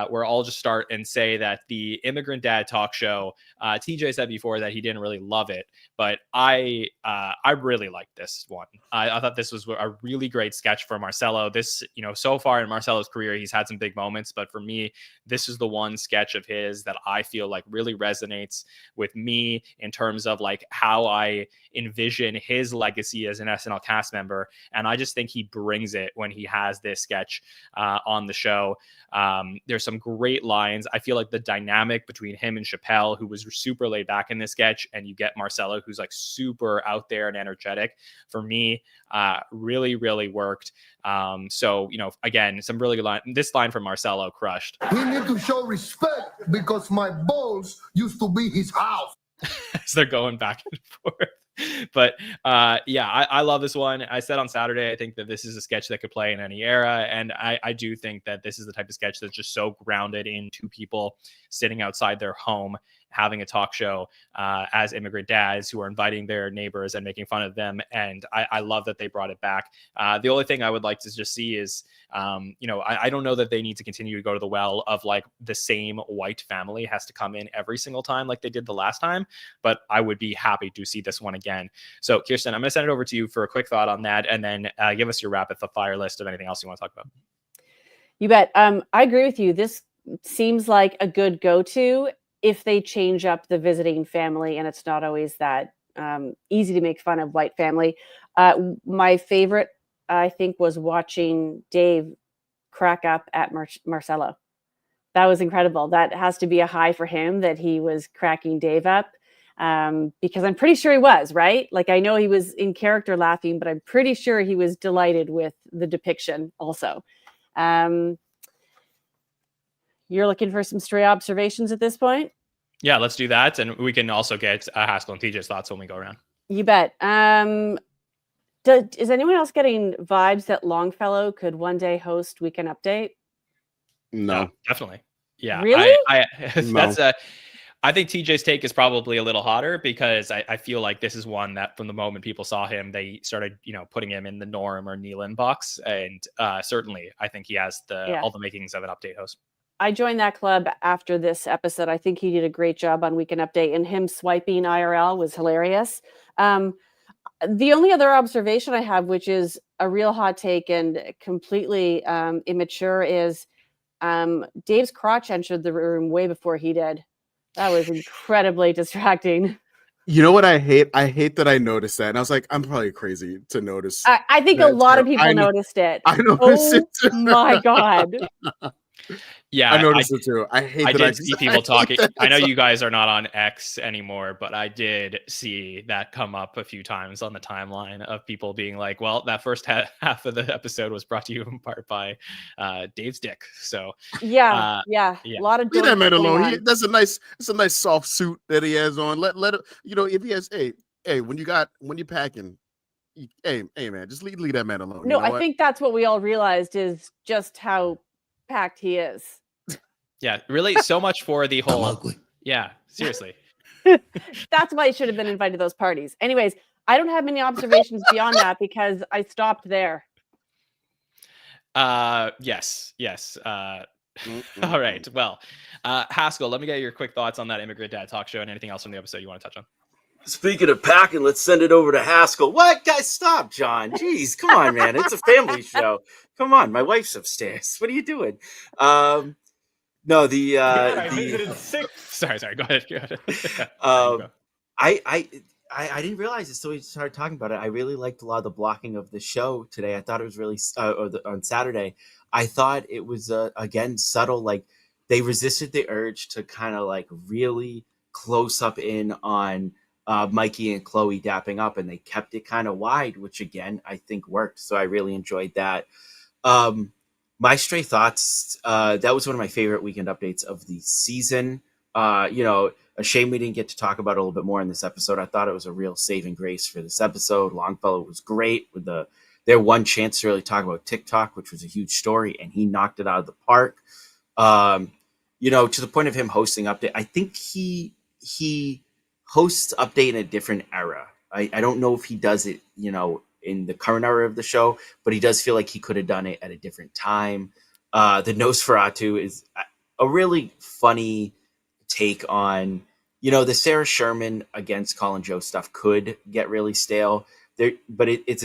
where I'll just start and say that the Immigrant Dad talk show, TJ said before that he didn't really love it, but I really liked this one. I thought this was a really great sketch for Marcelo. This, so far in Marcelo's career, he's had some big moments, but for me, this is the one sketch of his that I feel like really resonates with me in terms of like how I envision his legacy as an SNL cast member. And I just think he brings it when he has this sketch on the show. There's some great lines. I feel like the dynamic between him and Chappelle, who was super laid back in this sketch, and you get Marcelo, who's like super out there and energetic, for me, really, really worked. So, again, some really good line. This line from Marcelo crushed. We need to show respect because my balls used to be his house. So they're going back and forth. But I love this one. I said on Saturday, I think that this is a sketch that could play in any era. And I do think that this is the type of sketch that's just so grounded in two people sitting outside their home, having a talk show as immigrant dads who are inviting their neighbors and making fun of them. And I love that they brought it back. The only thing I would like to just see is, I don't know that they need to continue to go to the well of like the same white family has to come in every single time like they did the last time, but I would be happy to see this one again. So Kirstin, I'm going to send it over to you for a quick thought on that, and then give us your rapid fire list of anything else you want to talk about. You bet. I agree with you. This seems like a good go-to if they change up the visiting family and it's not always that easy to make fun of white family. My favorite, I think, was watching Dave crack up at Marcelo. That was incredible. That has to be a high for him that he was cracking Dave up, because I'm pretty sure he was, right? Like, I know he was in character laughing, but I'm pretty sure he was delighted with the depiction also. You're looking for some stray observations at this point? Yeah, let's do that. And we can also get Haskell and TJ's thoughts when we go around. You bet. Is anyone else getting vibes that Longfellow could one day host Weekend Update? No. Definitely. Yeah. Really? I think TJ's take is probably a little hotter because I feel like this is one that from the moment people saw him, they started, putting him in the Norm or Nealon box. And certainly I think he has all the makings of an update host. I joined that club after this episode. I think he did a great job on Weekend Update, and him swiping IRL was hilarious. The only other observation I have, which is a real hot take and completely immature, is Dave's crotch entered the room way before he did. That was incredibly distracting. You know what I hate? I hate that I noticed that. And I was like, I'm probably crazy to notice. I think a that lot too. of people noticed it. I noticed it too. My God. Yeah, I noticed it too. I hate that. I did see people talking. I know you guys are not on X anymore, but I did see that come up a few times on the timeline of people being like, "Well, that first half of the episode was brought to you in part by Dave's dick." So yeah, a lot of leave that man going alone. on. That's a nice soft suit that he has on. Let it, if he has, hey, when you're packing, hey man, just leave that man alone. No, you know I what? think that's what we all realized is just how packed he is. yeah, really, so much for the whole. Yeah, seriously. That's why he should have been invited to those parties. Anyways, I don't have many observations beyond that because I stopped there. Yes. All right. Well, Haskell, let me get your quick thoughts on that Immigrant Dad talk show and anything else from the episode you want to touch on. Speaking of packing, let's send it over to Haskell. What? Guys, stop, John. Jeez, come on, man. It's a family show. Come on, my wife's upstairs. What are you doing? No, I visited 6. Sorry. Go ahead. I didn't realize it until we started talking about it. I really liked a lot of the blocking of the show today. I thought it was really, on Saturday. I thought it was, again, subtle. Like, they resisted the urge to kind of, like, really close up in on Mikey and Chloe dapping up, and they kept it kind of wide, which, again, I think worked. So I really enjoyed that. My stray thoughts, that was one of my favorite Weekend Updates of the season. A shame we didn't get to talk about it a little bit more in this episode. I thought it was a real saving grace for this episode. Longfellow was great with their one chance to really talk about TikTok, which was a huge story, and he knocked it out of the park. To the point of him hosting Update, I think he hosts Update in a different era. I don't know if he does it, in the current era of the show, but he does feel like he could have done it at a different time. The Nosferatu is a really funny take on, the Sarah Sherman against Colin Joe stuff could get really stale there, but it's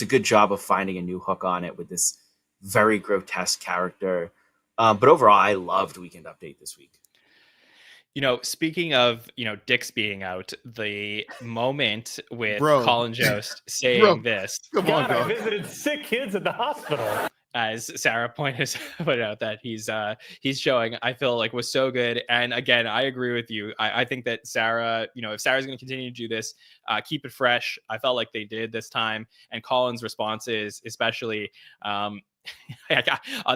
a good job of finding a new hook on it with this very grotesque character. But overall, I loved Weekend Update this week. Speaking of, dicks being out, the moment with Colin Jost saying this. Come on, I visited 6 kids at the hospital. As Sarah pointed out that he's showing, I feel like was so good. And again, I agree with you. I think that Sarah, if Sarah's going to continue to do this, keep it fresh. I felt like they did this time. And Colin's responses, especially,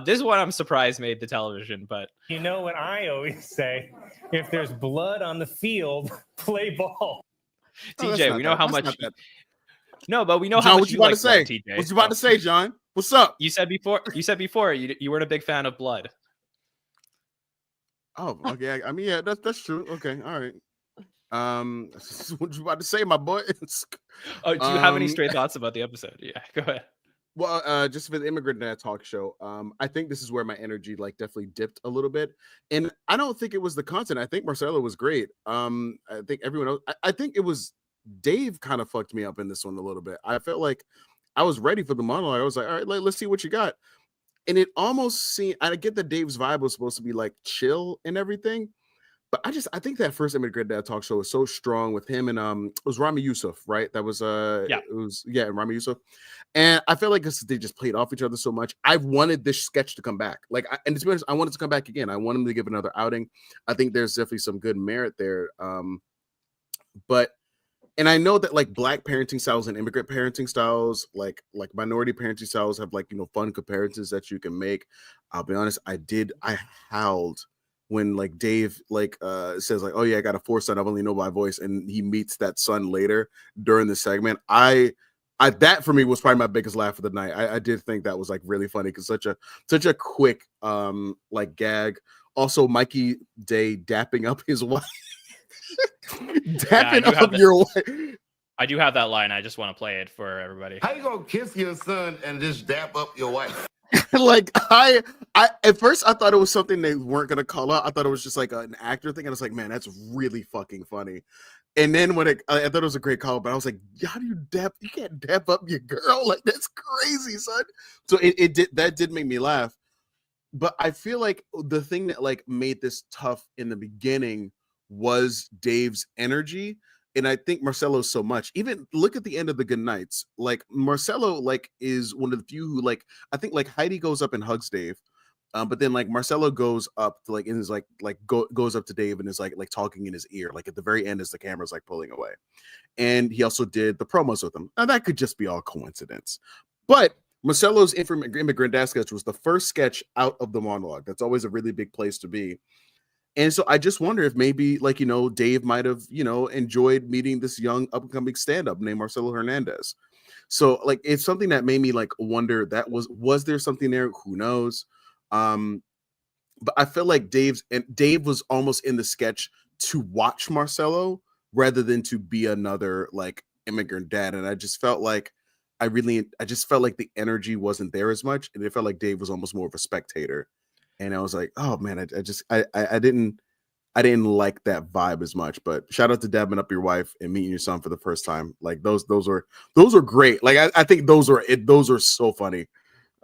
this one I'm surprised made the television, but You know what I always say? If there's blood on the field, play ball. TJ, we know how much. No, but we know John, how much what you about to say? TJ. What you about to say, John? What's up? You said before you weren't a big fan of blood. Oh, okay. I mean, yeah, that's true. Okay, all right. What you about to say, my boy? Do you have any stray thoughts about the episode? Yeah, go ahead. Well, just for the Immigrant Dad talk show, I think this is where my energy definitely dipped a little bit, and I don't think it was the content. I think Marcelo was great. I think everyone else. I think it was Dave kind of fucked me up in this one a little bit. I felt like I was ready for the monologue. I was like, all right, let's see what you got, and it almost seemed. I get that Dave's vibe was supposed to be like chill and everything, but I think that first Immigrant Dad talk show was so strong with him and it was Rami Youssef, right? That was Rami Youssef. And I feel like they just played off each other so much. I've wanted this sketch to come back. And to be honest, I want it to come back again. I want him to give another outing. I think there's definitely some good merit there. And I know that like Black parenting styles and immigrant parenting styles, like minority parenting styles have fun comparisons that you can make. I'll be honest, I howled when Dave says oh yeah, I got a 4 son, I've only know my voice, and he meets that son later during the segment. That for me was probably my biggest laugh of the night. I did think that was really funny because such a quick gag. Also, Mikey Day dapping up his wife. Dapping up your wife. I do have that line. I just want to play it for everybody. How you gonna kiss your son and just dap up your wife? I At first I thought it was something they weren't gonna call out. I thought it was just like an actor thing, and I was like, man, that's really fucking funny. And then when I thought it was a great call, but I was like, how do you can't dap up your girl? Like, that's crazy, son. So that did make me laugh. But I feel like the thing that like made this tough in the beginning was Dave's energy. And I think Marcelo's so much. Even look at the end of the Good Nights. Like Marcelo like is one of the few who like, I think like Heidi goes up and hugs Dave. But then like Marcelo goes up to like and is like goes up to Dave and is like talking in his ear, like at the very end as the camera's like pulling away. And he also did the promos with him. Now that could just be all coincidence. But Marcelo's immigrant dad sketch was the first sketch out of the monologue. That's always a really big place to be. And so I just wonder if maybe like, you know, Dave might have, you know, enjoyed meeting this young up-and-coming stand-up named Marcelo Hernandez. So like it's something that made me like wonder that was there something there? Who knows? But I feel like Dave was almost in the sketch to watch Marcelo rather than to be another like immigrant dad. And I just felt like the energy wasn't there as much, and it felt like Dave was almost more of a spectator. And I was like, oh man, I didn't like that vibe as much. But shout out to dabbing up your wife and meeting your son for the first time. Like those are great. Like I think those are so funny.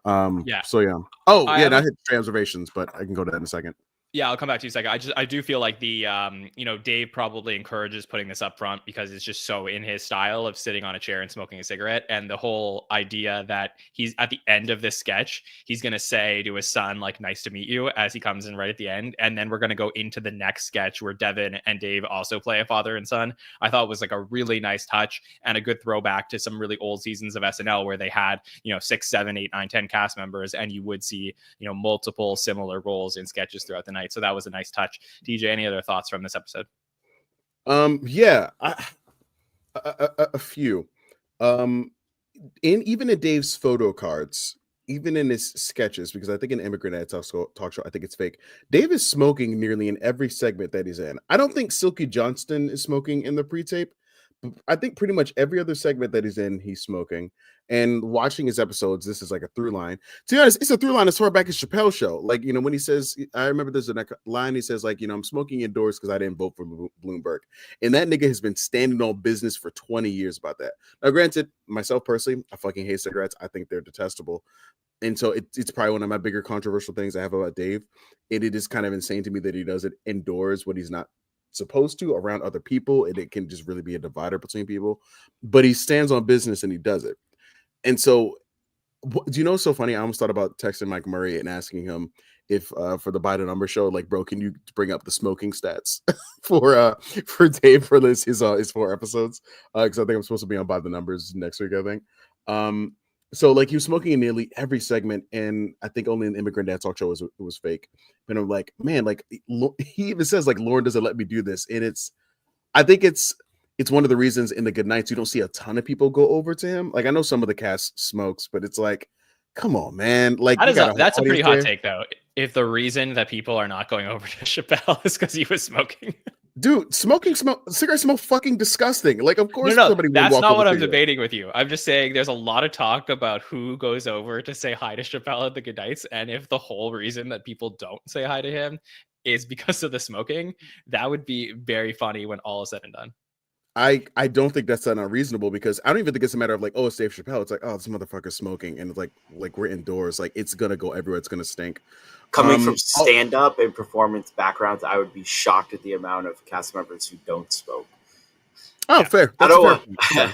Yeah. So yeah. Oh I yeah, have I hit the observations, but I can go to that in a second. Yeah, I'll come back to you in a second. I do feel like the you know, Dave probably encourages putting this up front because it's just so in his style of sitting on a chair and smoking a cigarette. And the whole idea that he's at the end of this sketch, he's gonna say to his son, like, nice to meet you, as he comes in right at the end. And then we're gonna go into the next sketch where Devin and Dave also play a father and son. I thought it was like a really nice touch and a good throwback to some really old seasons of SNL where they had, you know, 6, 7, 8, 9, 10 cast members, and you would see, you know, multiple similar roles in sketches throughout the night. So that was a nice touch. DJ, any other thoughts from this episode? Yeah, a few. Even in Dave's photo cards, even in his sketches, because I think in Immigrant Dad Talk Show, I think it's fake. Dave is smoking nearly in every segment that he's in. I don't think Silky Johnston is smoking in the pre-tape. I think pretty much every other segment that he's in, he's smoking. And watching his episodes, this is like a through line. To be honest, it's a through line as far back as Chappelle show. Like, you know, when he says, I remember there's a line, he says, like, you know, I'm smoking indoors because I didn't vote for Bloomberg. And that nigga has been standing on business for 20 years about that. Now, granted, myself personally, I fucking hate cigarettes. I think they're detestable. And so it's probably one of my bigger controversial things I have about Dave. And it is kind of insane to me that he does it indoors when he's not supposed to around other people, and it can just really be a divider between people. But he stands on business and he does it. And so, do you know what's so funny? I almost thought about texting Mike Murray and asking him if for the By the Number show, like, bro, can you bring up the smoking stats for Dave for his 4 episodes? Because I think I'm supposed to be on By the Numbers next week, I think. So like he was smoking in nearly every segment, and I think only in the Immigrant Dad Talk Show it was fake. But I'm like, man, like he even says like Lauren doesn't let me do this, and I think it's one of the reasons in the Good Nights you don't see a ton of people go over to him. Like I know some of the cast smokes, but it's like, come on, man. Like that's a pretty hot take though. If the reason that people are not going over to Chappelle is because he was smoking. Dude, cigarettes smell fucking disgusting. Like, of course, somebody would that's walk not over what to I'm you. debating with you. I'm just saying there's a lot of talk about who goes over to say hi to Chappelle at the Good Nights, and if the whole reason that people don't say hi to him is because of the smoking, that would be very funny when all is said and done. I don't think that's that unreasonable, because I don't even think it's a matter of like, oh, it's Dave Chappelle. It's like, oh, this motherfucker's smoking, and it's like we're indoors, like it's gonna go everywhere. It's gonna stink. Coming from stand-up and performance backgrounds, I would be shocked at the amount of cast members who don't smoke. Oh, yeah. Fair. That's fair.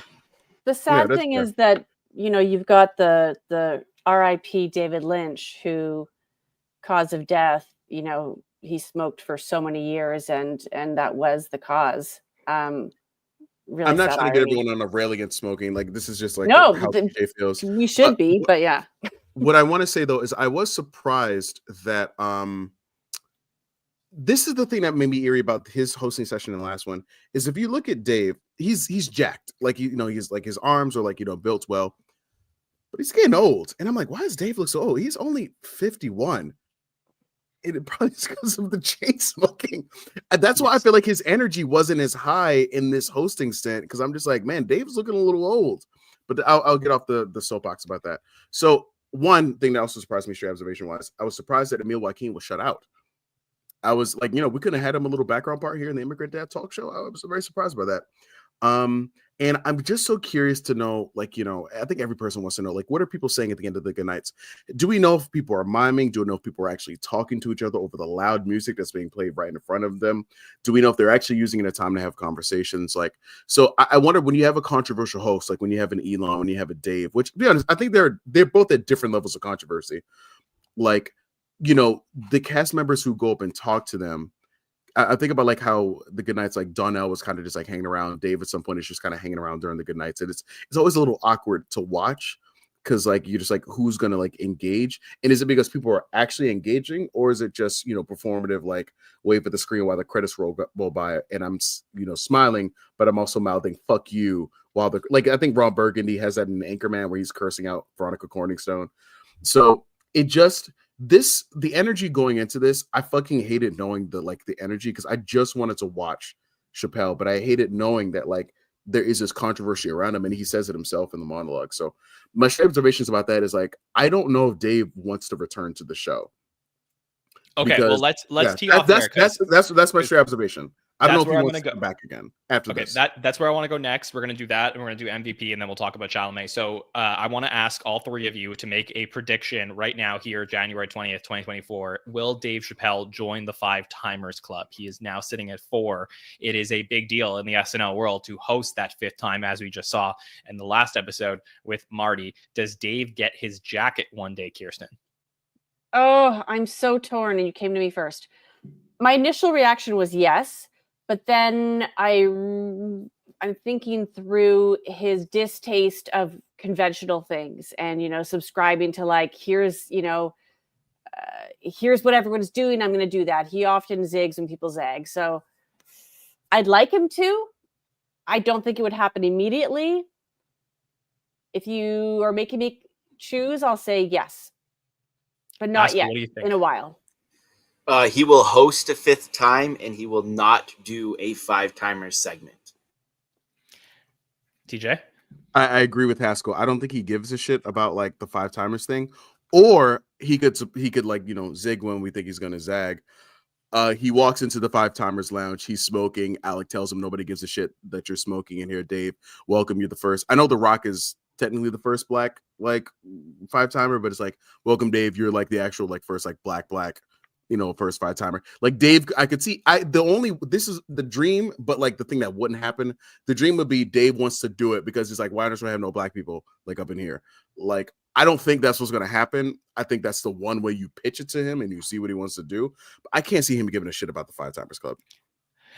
The sad thing is that, you know, you've got the R.I.P. David Lynch, who, cause of death, you know, he smoked for so many years, and that was the cause. Really, I'm not trying to get everyone on a rail against smoking. Like, this is just like how TJ feels. We should be, but yeah. What I want to say though is I was surprised that this is the thing that made me eerie about his hosting session in the last one, is if you look at Dave, he's jacked. Like, you know, he's like, his arms are like, you know, built well, but he's getting old. And I'm like, why does Dave look so old? He's only 51. And it probably is because of the chain smoking. And that's why I feel like his energy wasn't as high in this hosting stint, because I'm just like, man, Dave's looking a little old. But I'll get off the soapbox about that. So one thing that also surprised me, straight observation wise, I was surprised that Emil Joaquin was shut out. I was like, we could have had him a little background part here in the Immigrant Dad talk show. I was very surprised by that. And I'm just so curious to know, I think every person wants to know, what are people saying at the end of the good nights? Do we know if people are miming? Do we know if people are actually talking to each other over the loud music that's being played right in front of them? Do we know if they're actually using the time to have conversations? So I wonder, when you have a controversial host, like when you have an Elon, when you have a Dave, which, to be honest, I think they're both at different levels of controversy. The cast members who go up and talk to them, I think about how the good nights, Donnell was kind of just hanging around. Dave at some point is just kind of hanging around during the good nights. And it's always a little awkward to watch because you're just who's going to engage? And is it because people are actually engaging, or is it just, performative, wave at the screen while the credits roll by and I'm, smiling, but I'm also mouthing fuck you while I think Ron Burgundy has that in Anchorman where he's cursing out Veronica Corningstone. So it just, the energy going into this, I fucking hated knowing the energy, because I just wanted to watch Chappelle, but I hated knowing that there is this controversy around him, and he says it himself in the monologue. So my observations about that is I don't know if Dave wants to return to the show. Okay, Because, well let's tee that, off there. That's my straight observation. I don't know if he wants to go come back again after this. That's where I want to go next. We're going to do that, and we're going to do MVP, and then we'll talk about Chalamet. So I want to ask all three of you to make a prediction right now here, January 20th, 2024. Will Dave Chappelle join the 5 Timers Club? He is now sitting at 4. It is a big deal in the SNL world to host that 5th time, as we just saw in the last episode with Marty. Does Dave get his jacket one day, Kirstin? Oh, I'm so torn, and you came to me first. My initial reaction was yes. But then I'm thinking through his distaste of conventional things and, subscribing to here's what everyone's doing. I'm going to do that. He often zigs when people zag. So I'd like him to. I don't think it would happen immediately. If you are making me choose, I'll say yes. But not Haskell, yet. what do you think? In a while. He will host a 5th time, and he will not do a 5-timers segment. TJ? I agree with Haskell. I don't think he gives a shit about the 5-timers thing, or he could zig when we think he's gonna zag. He walks into the 5-timers lounge. He's smoking. Alec tells him nobody gives a shit that you're smoking in here, Dave. Welcome, you're the first. I know The Rock is technically the first black 5-timer, but it's welcome, Dave. You're the actual first black. First 5-timer. Dave, I could see this is the dream, but the thing that wouldn't happen, the dream would be Dave wants to do it because he's why don't we have no black people up in here? I don't think that's what's going to happen. I think that's the one way you pitch it to him and you see what he wants to do. But I can't see him giving a shit about the 5-timers Club.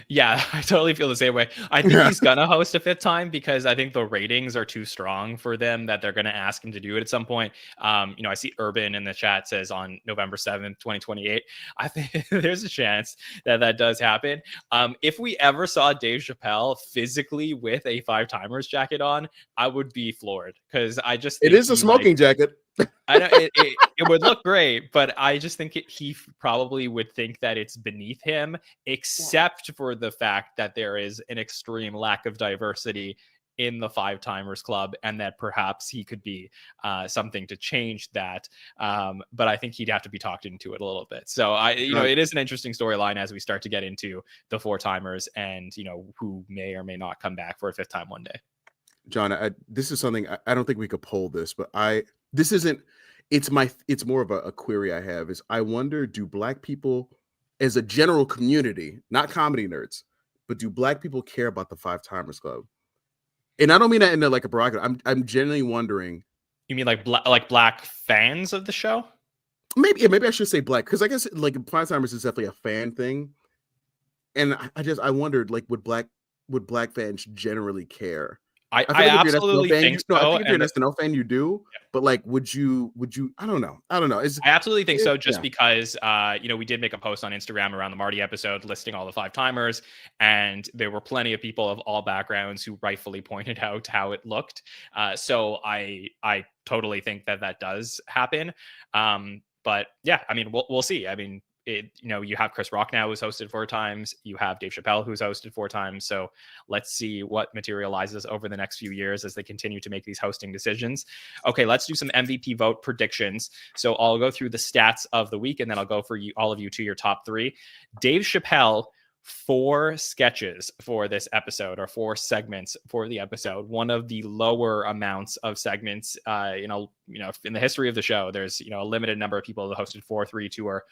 Yeah, I totally feel the same way. I think he's gonna host a 5th time because I think the ratings are too strong for them that they're gonna ask him to do it at some point. I see Urban in the chat says on November 7th, 2028. I think there's a chance that does happen. If we ever saw Dave Chappelle physically with a 5-timers jacket on, I would be floored because I just think it is a smoking jacket. I know it would look great, but I just think he probably would think that it's beneath him, except for the fact that there is an extreme lack of diversity in the 5-timers Club, and that perhaps he could be something to change that. But I think he'd have to be talked into it a little bit. So it is an interesting storyline as we start to get into the 4-timers and who may or may not come back for a 5th time one day. John, this is something I don't think we could poll this, but it's more of a query I have is I wonder, do black people as a general community, not comedy nerds, but do black people care about the 5-timers Club? And I don't mean that in a prerogative. I'm genuinely wondering. You mean black fans of the show? Maybe I should say black, because I guess 5-timers is definitely a fan thing. And I wondered would black fans generally care? I absolutely think so. I think if you're an SNL fan, you do. Yeah. But would you? I don't know. I absolutely think so. Just because, we did make a post on Instagram around the Marty episode listing all the 5-timers, and there were plenty of people of all backgrounds who rightfully pointed out how it looked. So I totally think that does happen. But yeah, we'll see. you have Chris Rock now who's hosted 4 times. You have Dave Chappelle who's hosted 4 times. So let's see what materializes over the next few years as they continue to make these hosting decisions. Okay, let's do some MVP vote predictions. So I'll go through the stats of the week, and then I'll go for all of you to your top 3. Dave Chappelle, 4 sketches for this episode, or 4 segments for the episode. One of the lower amounts of segments, in the history of the show. There's a limited number of people who hosted 4, 3, 2, or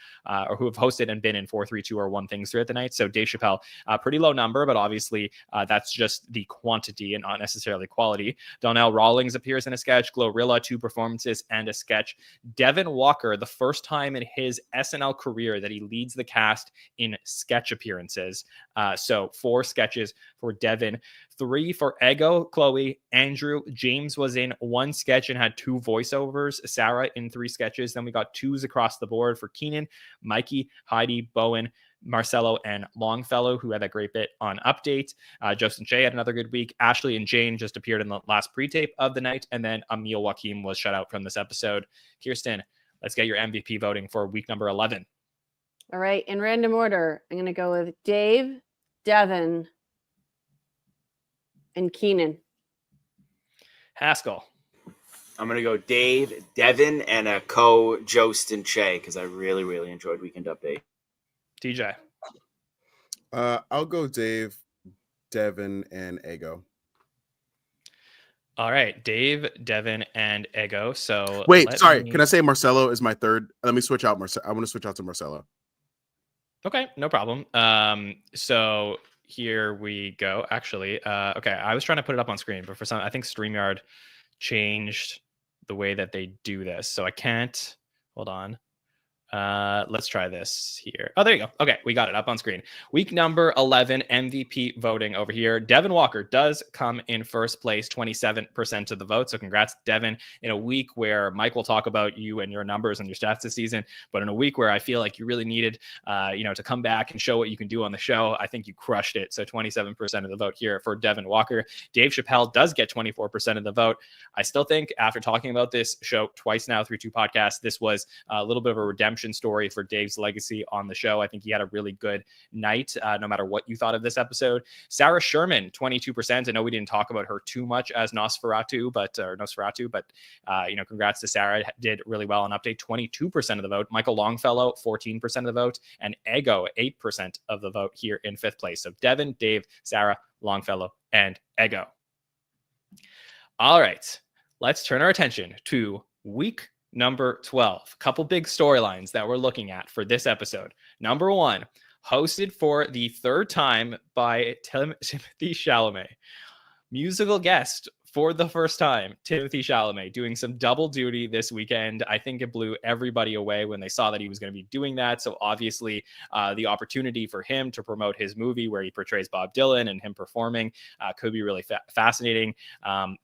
who have hosted and been in 4, 3, 2, or 1 things throughout the night. So Dave Chappelle, pretty low number, but obviously that's just the quantity and not necessarily quality. Donnell Rawlings appears in a sketch. GloRilla, 2 performances and a sketch. Devin Walker, the first time in his SNL career that he leads the cast in sketch appearances. So 4 sketches for Devin. 3 for Ego, Chloe. Andrew, James was in 1 sketch and had 2 voiceovers. Sarah in 3 sketches. Then we got 2s across the board for Keenan, Mikey, Heidi, Bowen, Marcelo, and Longfellow, who had that great bit on Update. Justin Shea had another good week. Ashley and Jane just appeared in the last pre-tape of the night. And then Emil Joachim was shut out from this episode. Kirstin, let's get your MVP voting for week number 11. All right, in random order, I'm going to go with Dave, Devin, and Keenan. Haskell. I'm going to go Dave, Devin, and a co-Jost and Che, because I really, really enjoyed Weekend Update. TJ. I'll go Dave, Devin, and Ego. All right, Dave, Devin, and Ego. So wait, sorry. Can I say Marcelo is my third? Let me switch out Marcelo. I want to switch out to Marcelo. Okay, no problem. So here we go. Actually, okay, I was trying to put it up on screen, but for some, I think StreamYard changed the way that they do this, so I can't. Hold on. Let's try this here. Oh, there you go. Okay, we got it up on screen. Week number 11 MVP voting over here. Devin Walker does come in first place, 27% of the vote. So congrats, Devin, in a week where Mike will talk about you and your numbers and your stats this season, but in a week where I feel like you really needed, to come back and show what you can do on the show. I think you crushed it. So 27% of the vote here for Devin Walker. Dave Chappelle does get 24% of the vote. I still think, after talking about this show twice now through 2 podcasts, this was a little bit of a redemption story for Dave's legacy on the show. I think he had a really good night, no matter what you thought of this episode. Sarah Sherman, 22%. I know we didn't talk about her too much as Nosferatu, but congrats to Sarah. Did really well on Update, 22% of the vote. Michael Longfellow, 14% of the vote, and Ego, 8% of the vote here in 5th place. So Devin, Dave, Sarah, Longfellow, and Ego. All right, let's turn our attention to week number 12. Couple big storylines that we're looking at for this episode. Number 1, hosted for the 3rd time by Timothée Chalamet. Musical guest for the first time, Timothée Chalamet, doing some double duty this weekend. I think it blew everybody away when they saw that he was going to be doing that. So obviously the opportunity for him to promote his movie where he portrays Bob Dylan and him performing could be really fascinating.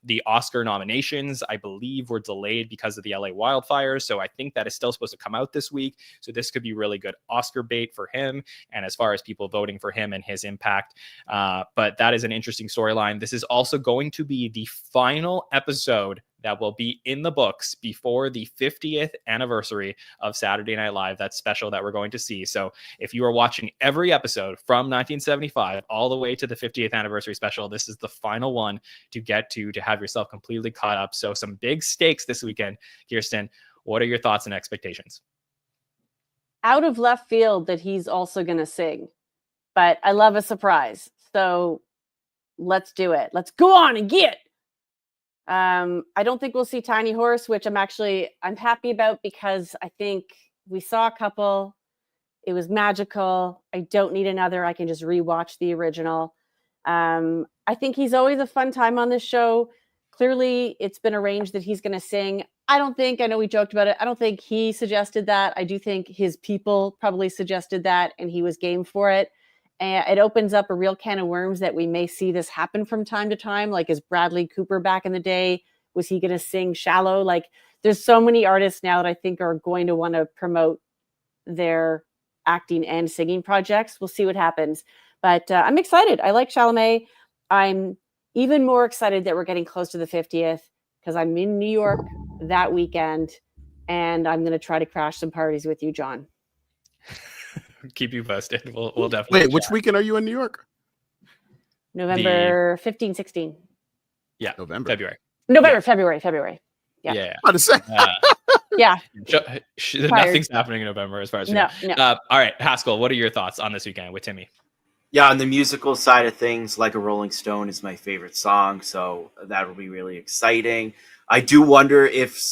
The Oscar nominations, I believe, were delayed because of the LA wildfires. So I think that is still supposed to come out this week. So this could be really good Oscar bait for him, and as far as people voting for him and his impact. But that is an interesting storyline. This is also going to be the final episode that will be in the books before the 50th anniversary of Saturday Night Live. That special that we're going to see. So if you are watching every episode from 1975 all the way to the 50th anniversary special, this is the final one to get to have yourself completely caught up. So some big stakes this weekend. Kirstin, what are your thoughts and expectations? Out of left field that he's also going to sing, but I love a surprise. So let's do it. Let's go on and get. I don't think we'll see Tiny Horse, which I'm happy about, because I think we saw a couple. It was magical. I don't need another. I can just rewatch the original. I think he's always a fun time on this show. Clearly, it's been arranged that he's going to sing. I know we joked about it. I don't think he suggested that. I do think his people probably suggested that, and he was game for it. And it opens up a real can of worms that we may see this happen from time to time. Like, is Bradley Cooper back in the day? Was he going to sing Shallow? Like, there's so many artists now that I think are going to want to promote their acting and singing projects. We'll see what happens. But I'm excited. I like Chalamet. I'm even more excited that we're getting close to the 50th, because I'm in New York that weekend, and I'm going to try to crash some parties with you, John. Keep you posted. We'll definitely. Wait, which weekend are you in New York? November 15, 16. Yeah, November. February. February. Yeah. Yeah. About to say. Yeah. Nothing's happening in November as far as you know. No. All right, Haskell, what are your thoughts on this weekend with Timmy? Yeah, on the musical side of things, Like a Rolling Stone is my favorite song, so that will be really exciting. I do wonder if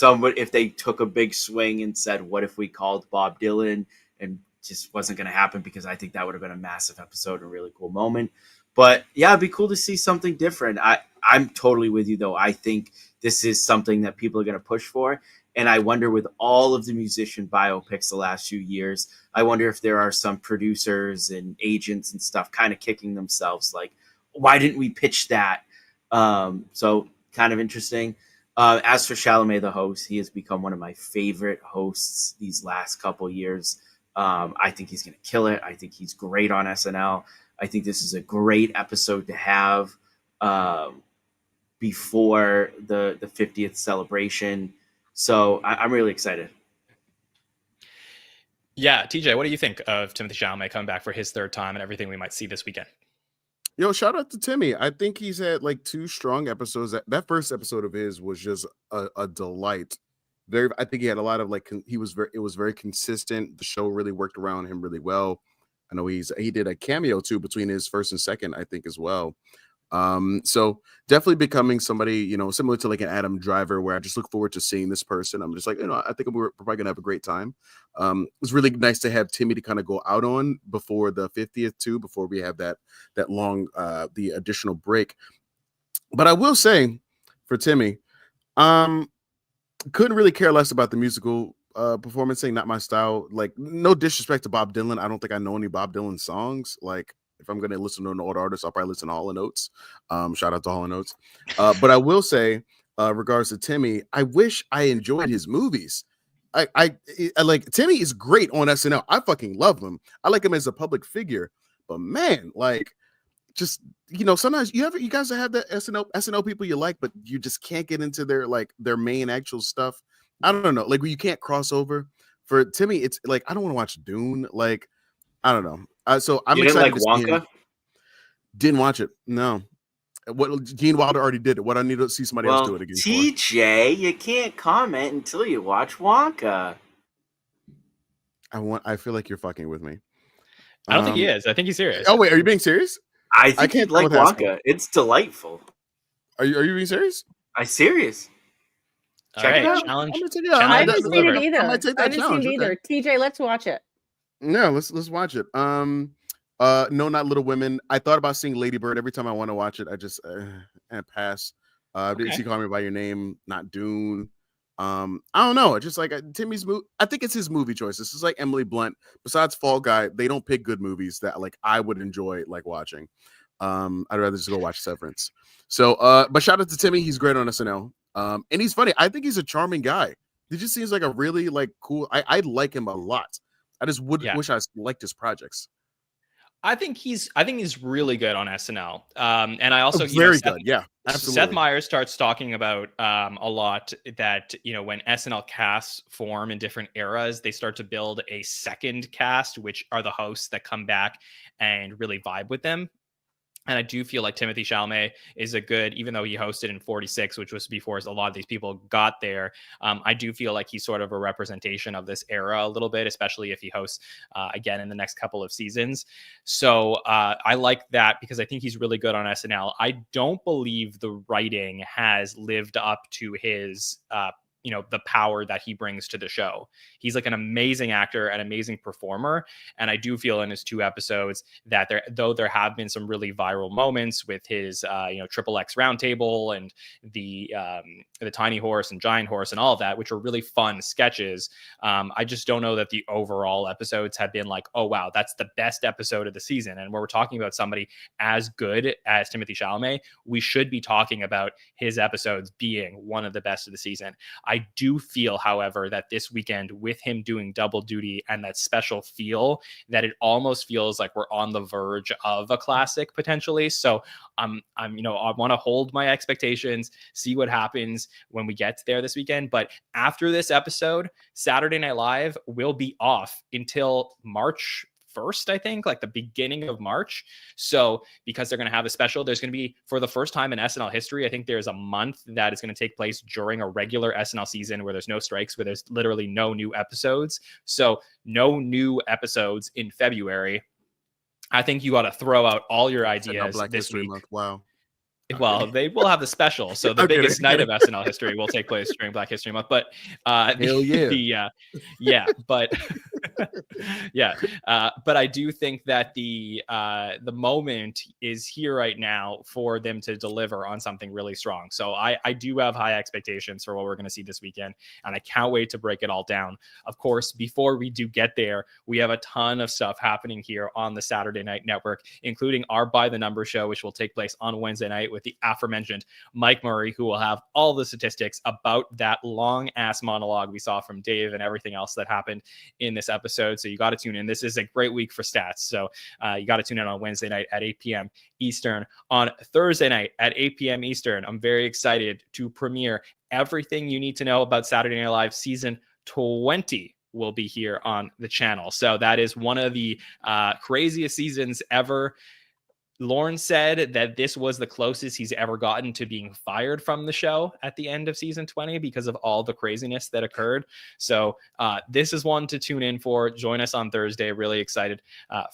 they took a big swing and said, what if we called Bob Dylan, and just wasn't going to happen, because I think that would have been a massive episode and a really cool moment. But yeah, it'd be cool to see something different. I'm totally with you, though. I think this is something that people are going to push for. And I wonder, with all of the musician biopics the last few years, I wonder if there are some producers and agents and stuff kind of kicking themselves, like, why didn't we pitch that? So kind of interesting. As for Chalamet, the host, he has become one of my favorite hosts these last couple years. I think he's going to kill it. I think he's great on SNL. I think this is a great episode to have before the 50th celebration. So I'm really excited. Yeah, TJ, what do you think of Timothée Chalamet coming back for his third time and everything we might see this weekend? Yo, shout out to Timmy. I think he's had like 2 strong episodes. That first episode of his was just a delight. I think he had a lot of it was very consistent. The show really worked around him really well. I know he did a cameo too between his first and second, I think, as well. So definitely becoming somebody, similar to like an Adam Driver, where I just look forward to seeing this person. I'm just like, I think we're probably gonna have a great time. It's really nice to have Timmy to kind of go out on before the 50th too, before we have that long the additional break. But I will say for Timmy, couldn't really care less about the musical performance thing. Not my style. Like, no disrespect to Bob Dylan. I don't think I know any Bob Dylan songs. Like, if I'm going to listen to an old artist, I'll probably listen to Hall & Oates. Shout out to Hall & Oates. But I will say, regards to Timmy, I wish I enjoyed his movies. I like Timmy is great on SNL. I fucking love him. I like him as a public figure. But man, like, just sometimes you guys have that SNL people you like, but you just can't get into their main actual stuff. I don't know, like, you can't cross over. For Timmy, it's like, I don't want to watch Dune. Like, I don't know. So I'm excited. Like Wonka? Didn't watch it. No. What Gene Wilder already did it. What I need to see somebody else do it again. TJ, you can't comment until you watch Wonka. I feel like you're fucking with me. I don't think he is. I think he's serious. Oh wait, are you being serious? I think you'd like Wonka. It's delightful. Are you being serious? I'm serious. Check it out. I haven't seen it either. I haven't seen it either. TJ, let's watch it. No, let's watch it. No, not Little Women. I thought about seeing Lady Bird. Every time I want to watch it, I just pass. Didn't see Call Me by Your Name. Not Dune. I don't know. Just like Timmy's movie. I think it's his movie choice. This is like Emily Blunt. Besides Fall Guy, they don't pick good movies that like I would enjoy like watching. I'd rather just go watch Severance. So, but shout out to Timmy. He's great on SNL. And he's funny. I think he's a charming guy. He just seems like a really like cool. I like him a lot. I just wish I liked his projects. I think he's really good on SNL. And I also very good. Yeah, absolutely. Seth Meyers starts talking about a lot that when SNL casts form in different eras, they start to build a second cast, which are the hosts that come back and really vibe with them. And I do feel like Timothée Chalamet is a good, even though he hosted in 46, which was before a lot of these people got there. I do feel like he's sort of a representation of this era a little bit, especially if he hosts again in the next couple of seasons. So I like that because I think he's really good on SNL. I don't believe the writing has lived up to his the power that he brings to the show. He's like an amazing actor, an amazing performer. And I do feel in his 2 episodes that there have been some really viral moments with his, XXX Roundtable and the Tiny Horse and Giant Horse and all of that, which are really fun sketches. I just don't know that the overall episodes have been like, oh, wow, that's the best episode of the season. And when we're talking about somebody as good as Timothée Chalamet, we should be talking about his episodes being one of the best of the season. I do feel, however, that this weekend with him doing double duty and that special feel, that it almost feels like we're on the verge of a classic potentially. So I want to hold my expectations, see what happens when we get there this weekend. But after this episode, Saturday Night Live will be off until March 1st, I think, like the beginning of March. So because they're going to have a special, there's going to be, for the first time in SNL history, I think there's a month that is going to take place during a regular SNL season where there's no strikes, where there's literally no new episodes. So no new episodes in February. I think you got to throw out all your ideas Black this History week. Month. Wow. Well, they will have the special. So the I'm biggest kidding. night of SNL history will take place during Black History Month. But Hell yeah. But I do think that the moment is here right now for them to deliver on something really strong. So I do have high expectations for what we're going to see this weekend, and I can't wait to break it all down. Of course, before we do get there, we have a ton of stuff happening here on the Saturday Night Network, including our By the Number show, which will take place on Wednesday night with the aforementioned Mike Murray, who will have all the statistics about that long ass monologue we saw from Dave and everything else that happened in this episode. So you got to tune in. This is a great week for stats. So you got to tune in on Wednesday night at 8 p.m. Eastern. On Thursday night at 8 p.m. Eastern, I'm very excited to premiere everything you need to know about Saturday Night Live season 20 will be here on the channel. So that is one of the craziest seasons ever. Lorne said that this was the closest he's ever gotten to being fired from the show at the end of season 20 because of all the craziness that occurred. So this is one to tune in for. Join us on Thursday. Really excited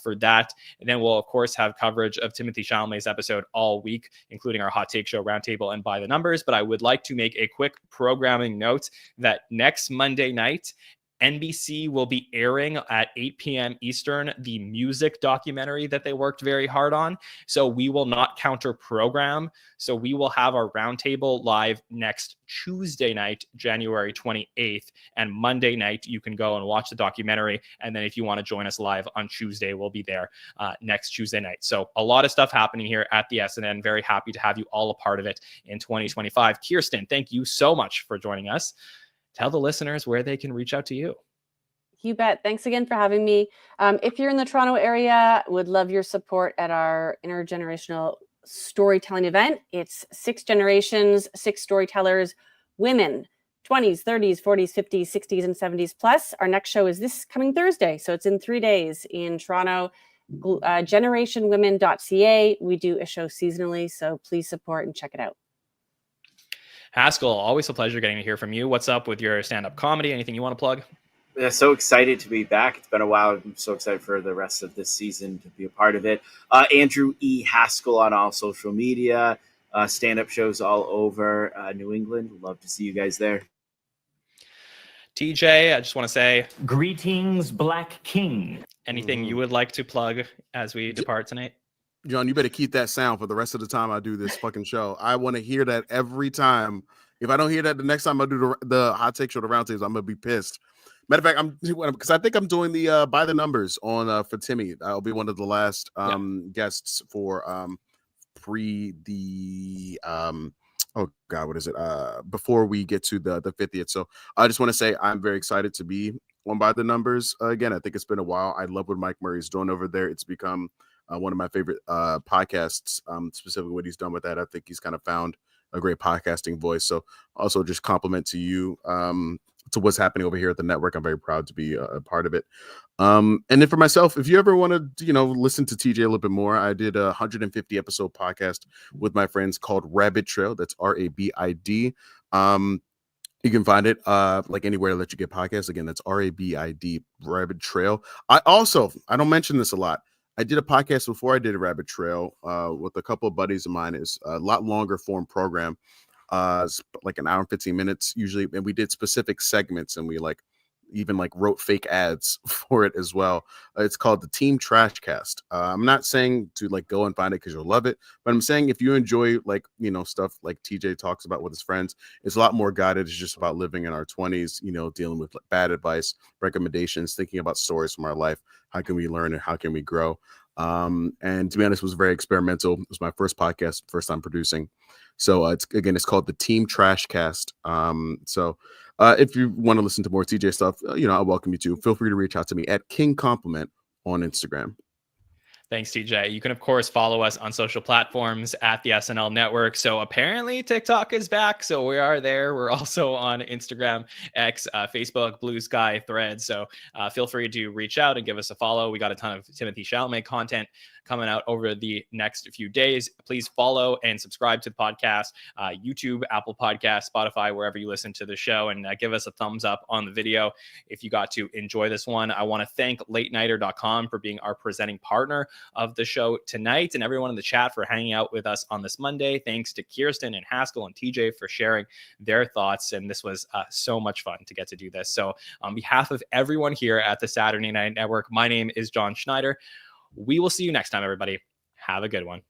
for that. And then we'll, of course, have coverage of Timothée Chalamet's episode all week, including our Hot Take Show, Roundtable, and By the Numbers. But I would like to make a quick programming note that next Monday night, NBC will be airing at 8 p.m. Eastern the music documentary that they worked very hard on. So we will not counter program. So we will have our Roundtable live next Tuesday night, January 28th. And Monday night, you can go and watch the documentary. And then if you want to join us live on Tuesday, we'll be there next Tuesday night. So a lot of stuff happening here at the SNN. Very happy to have you all a part of it in 2025. Kirstin, thank you so much for joining us. Tell the listeners where they can reach out to you. You bet. Thanks again for having me. If you're in the Toronto area, would love your support at our intergenerational storytelling event. It's 6 generations, 6 storytellers, women, 20s, 30s, 40s, 50s, 60s, and 70s plus. Our next show is this coming Thursday. So it's in 3 days in Toronto. generationwomen.ca. We do a show seasonally, so please support and check it out. Haskell, always a pleasure getting to hear from you. What's up with your stand-up comedy? Anything you want to plug? Yeah, so excited to be back. It's been a while. I'm so excited for the rest of this season to be a part of it. Andrew E. Haskell on all social media, stand-up shows all over New England. Love to see you guys there. TJ, I just want to say, Greetings, Black King. anything you would like to plug as we depart tonight? John, you better keep that sound for the rest of the time I do this fucking show. I want to hear that every time. If I don't hear that the next time I do the Hot Take Show, the Roundtables, I'm gonna be pissed. Matter of fact, because I think I'm doing the By the Numbers on for Timmy. I'll be one of the last guests for pre the oh god, what is it? Before we get to the 50th. So I just want to say I'm very excited to be on By the Numbers again. I think it's been a while. I love what Mike Murray's doing over there. It's become one of my favorite podcasts, specifically what he's done with that. I think he's kind of found a great podcasting voice. So also just compliment to you to what's happening over here at the network. I'm very proud to be a part of it. And then for myself, if you ever want to, listen to TJ a little bit more, I did a 150 episode podcast with my friends called Rabbit Trail. That's RABID. You can find it like anywhere that you get podcasts. Again, that's RABID, Rabbit Trail. I don't mention this a lot. I did a podcast before I did a Rabbit Trail with a couple of buddies of mine. It's a lot longer form program, like an hour and 15 minutes usually. And we did specific segments and we even wrote fake ads for it as well. It's called the Team Trash Cast. I'm not saying to go and find it because you'll love it, but I'm saying if you enjoy stuff like TJ talks about with his friends, it's a lot more guided. It's just about living in our 20s, dealing with bad advice, recommendations, thinking about stories from our life. How can we learn and how can we grow? And to be honest, it was very experimental. It was my first podcast, first time producing. So it's called the Team Trash Cast. So If you want to listen to more TJ stuff, I welcome you to. Feel free to reach out to me at King Compliment on Instagram. Thanks, TJ. You can, of course, follow us on social platforms at the SNL Network. So apparently TikTok is back. So we are there. We're also on Instagram, X, Facebook, Blue Sky, Threads. So feel free to reach out and give us a follow. We got a ton of Timothy Chalamet content coming out over the next few days. Please follow and subscribe to the podcast, YouTube, Apple Podcasts, Spotify, wherever you listen to the show, and give us a thumbs up on the video if you got to enjoy this one. I want to thank latenighter.com for being our presenting partner of the show tonight, and everyone in the chat for hanging out with us on this Monday. Thanks to Kirstin and Haskell and TJ for sharing their thoughts, and this was so much fun to get to do this. So on behalf of everyone here at the Saturday Night Network, my name is Jon Schneider. We will see you next time, everybody. Have a good one.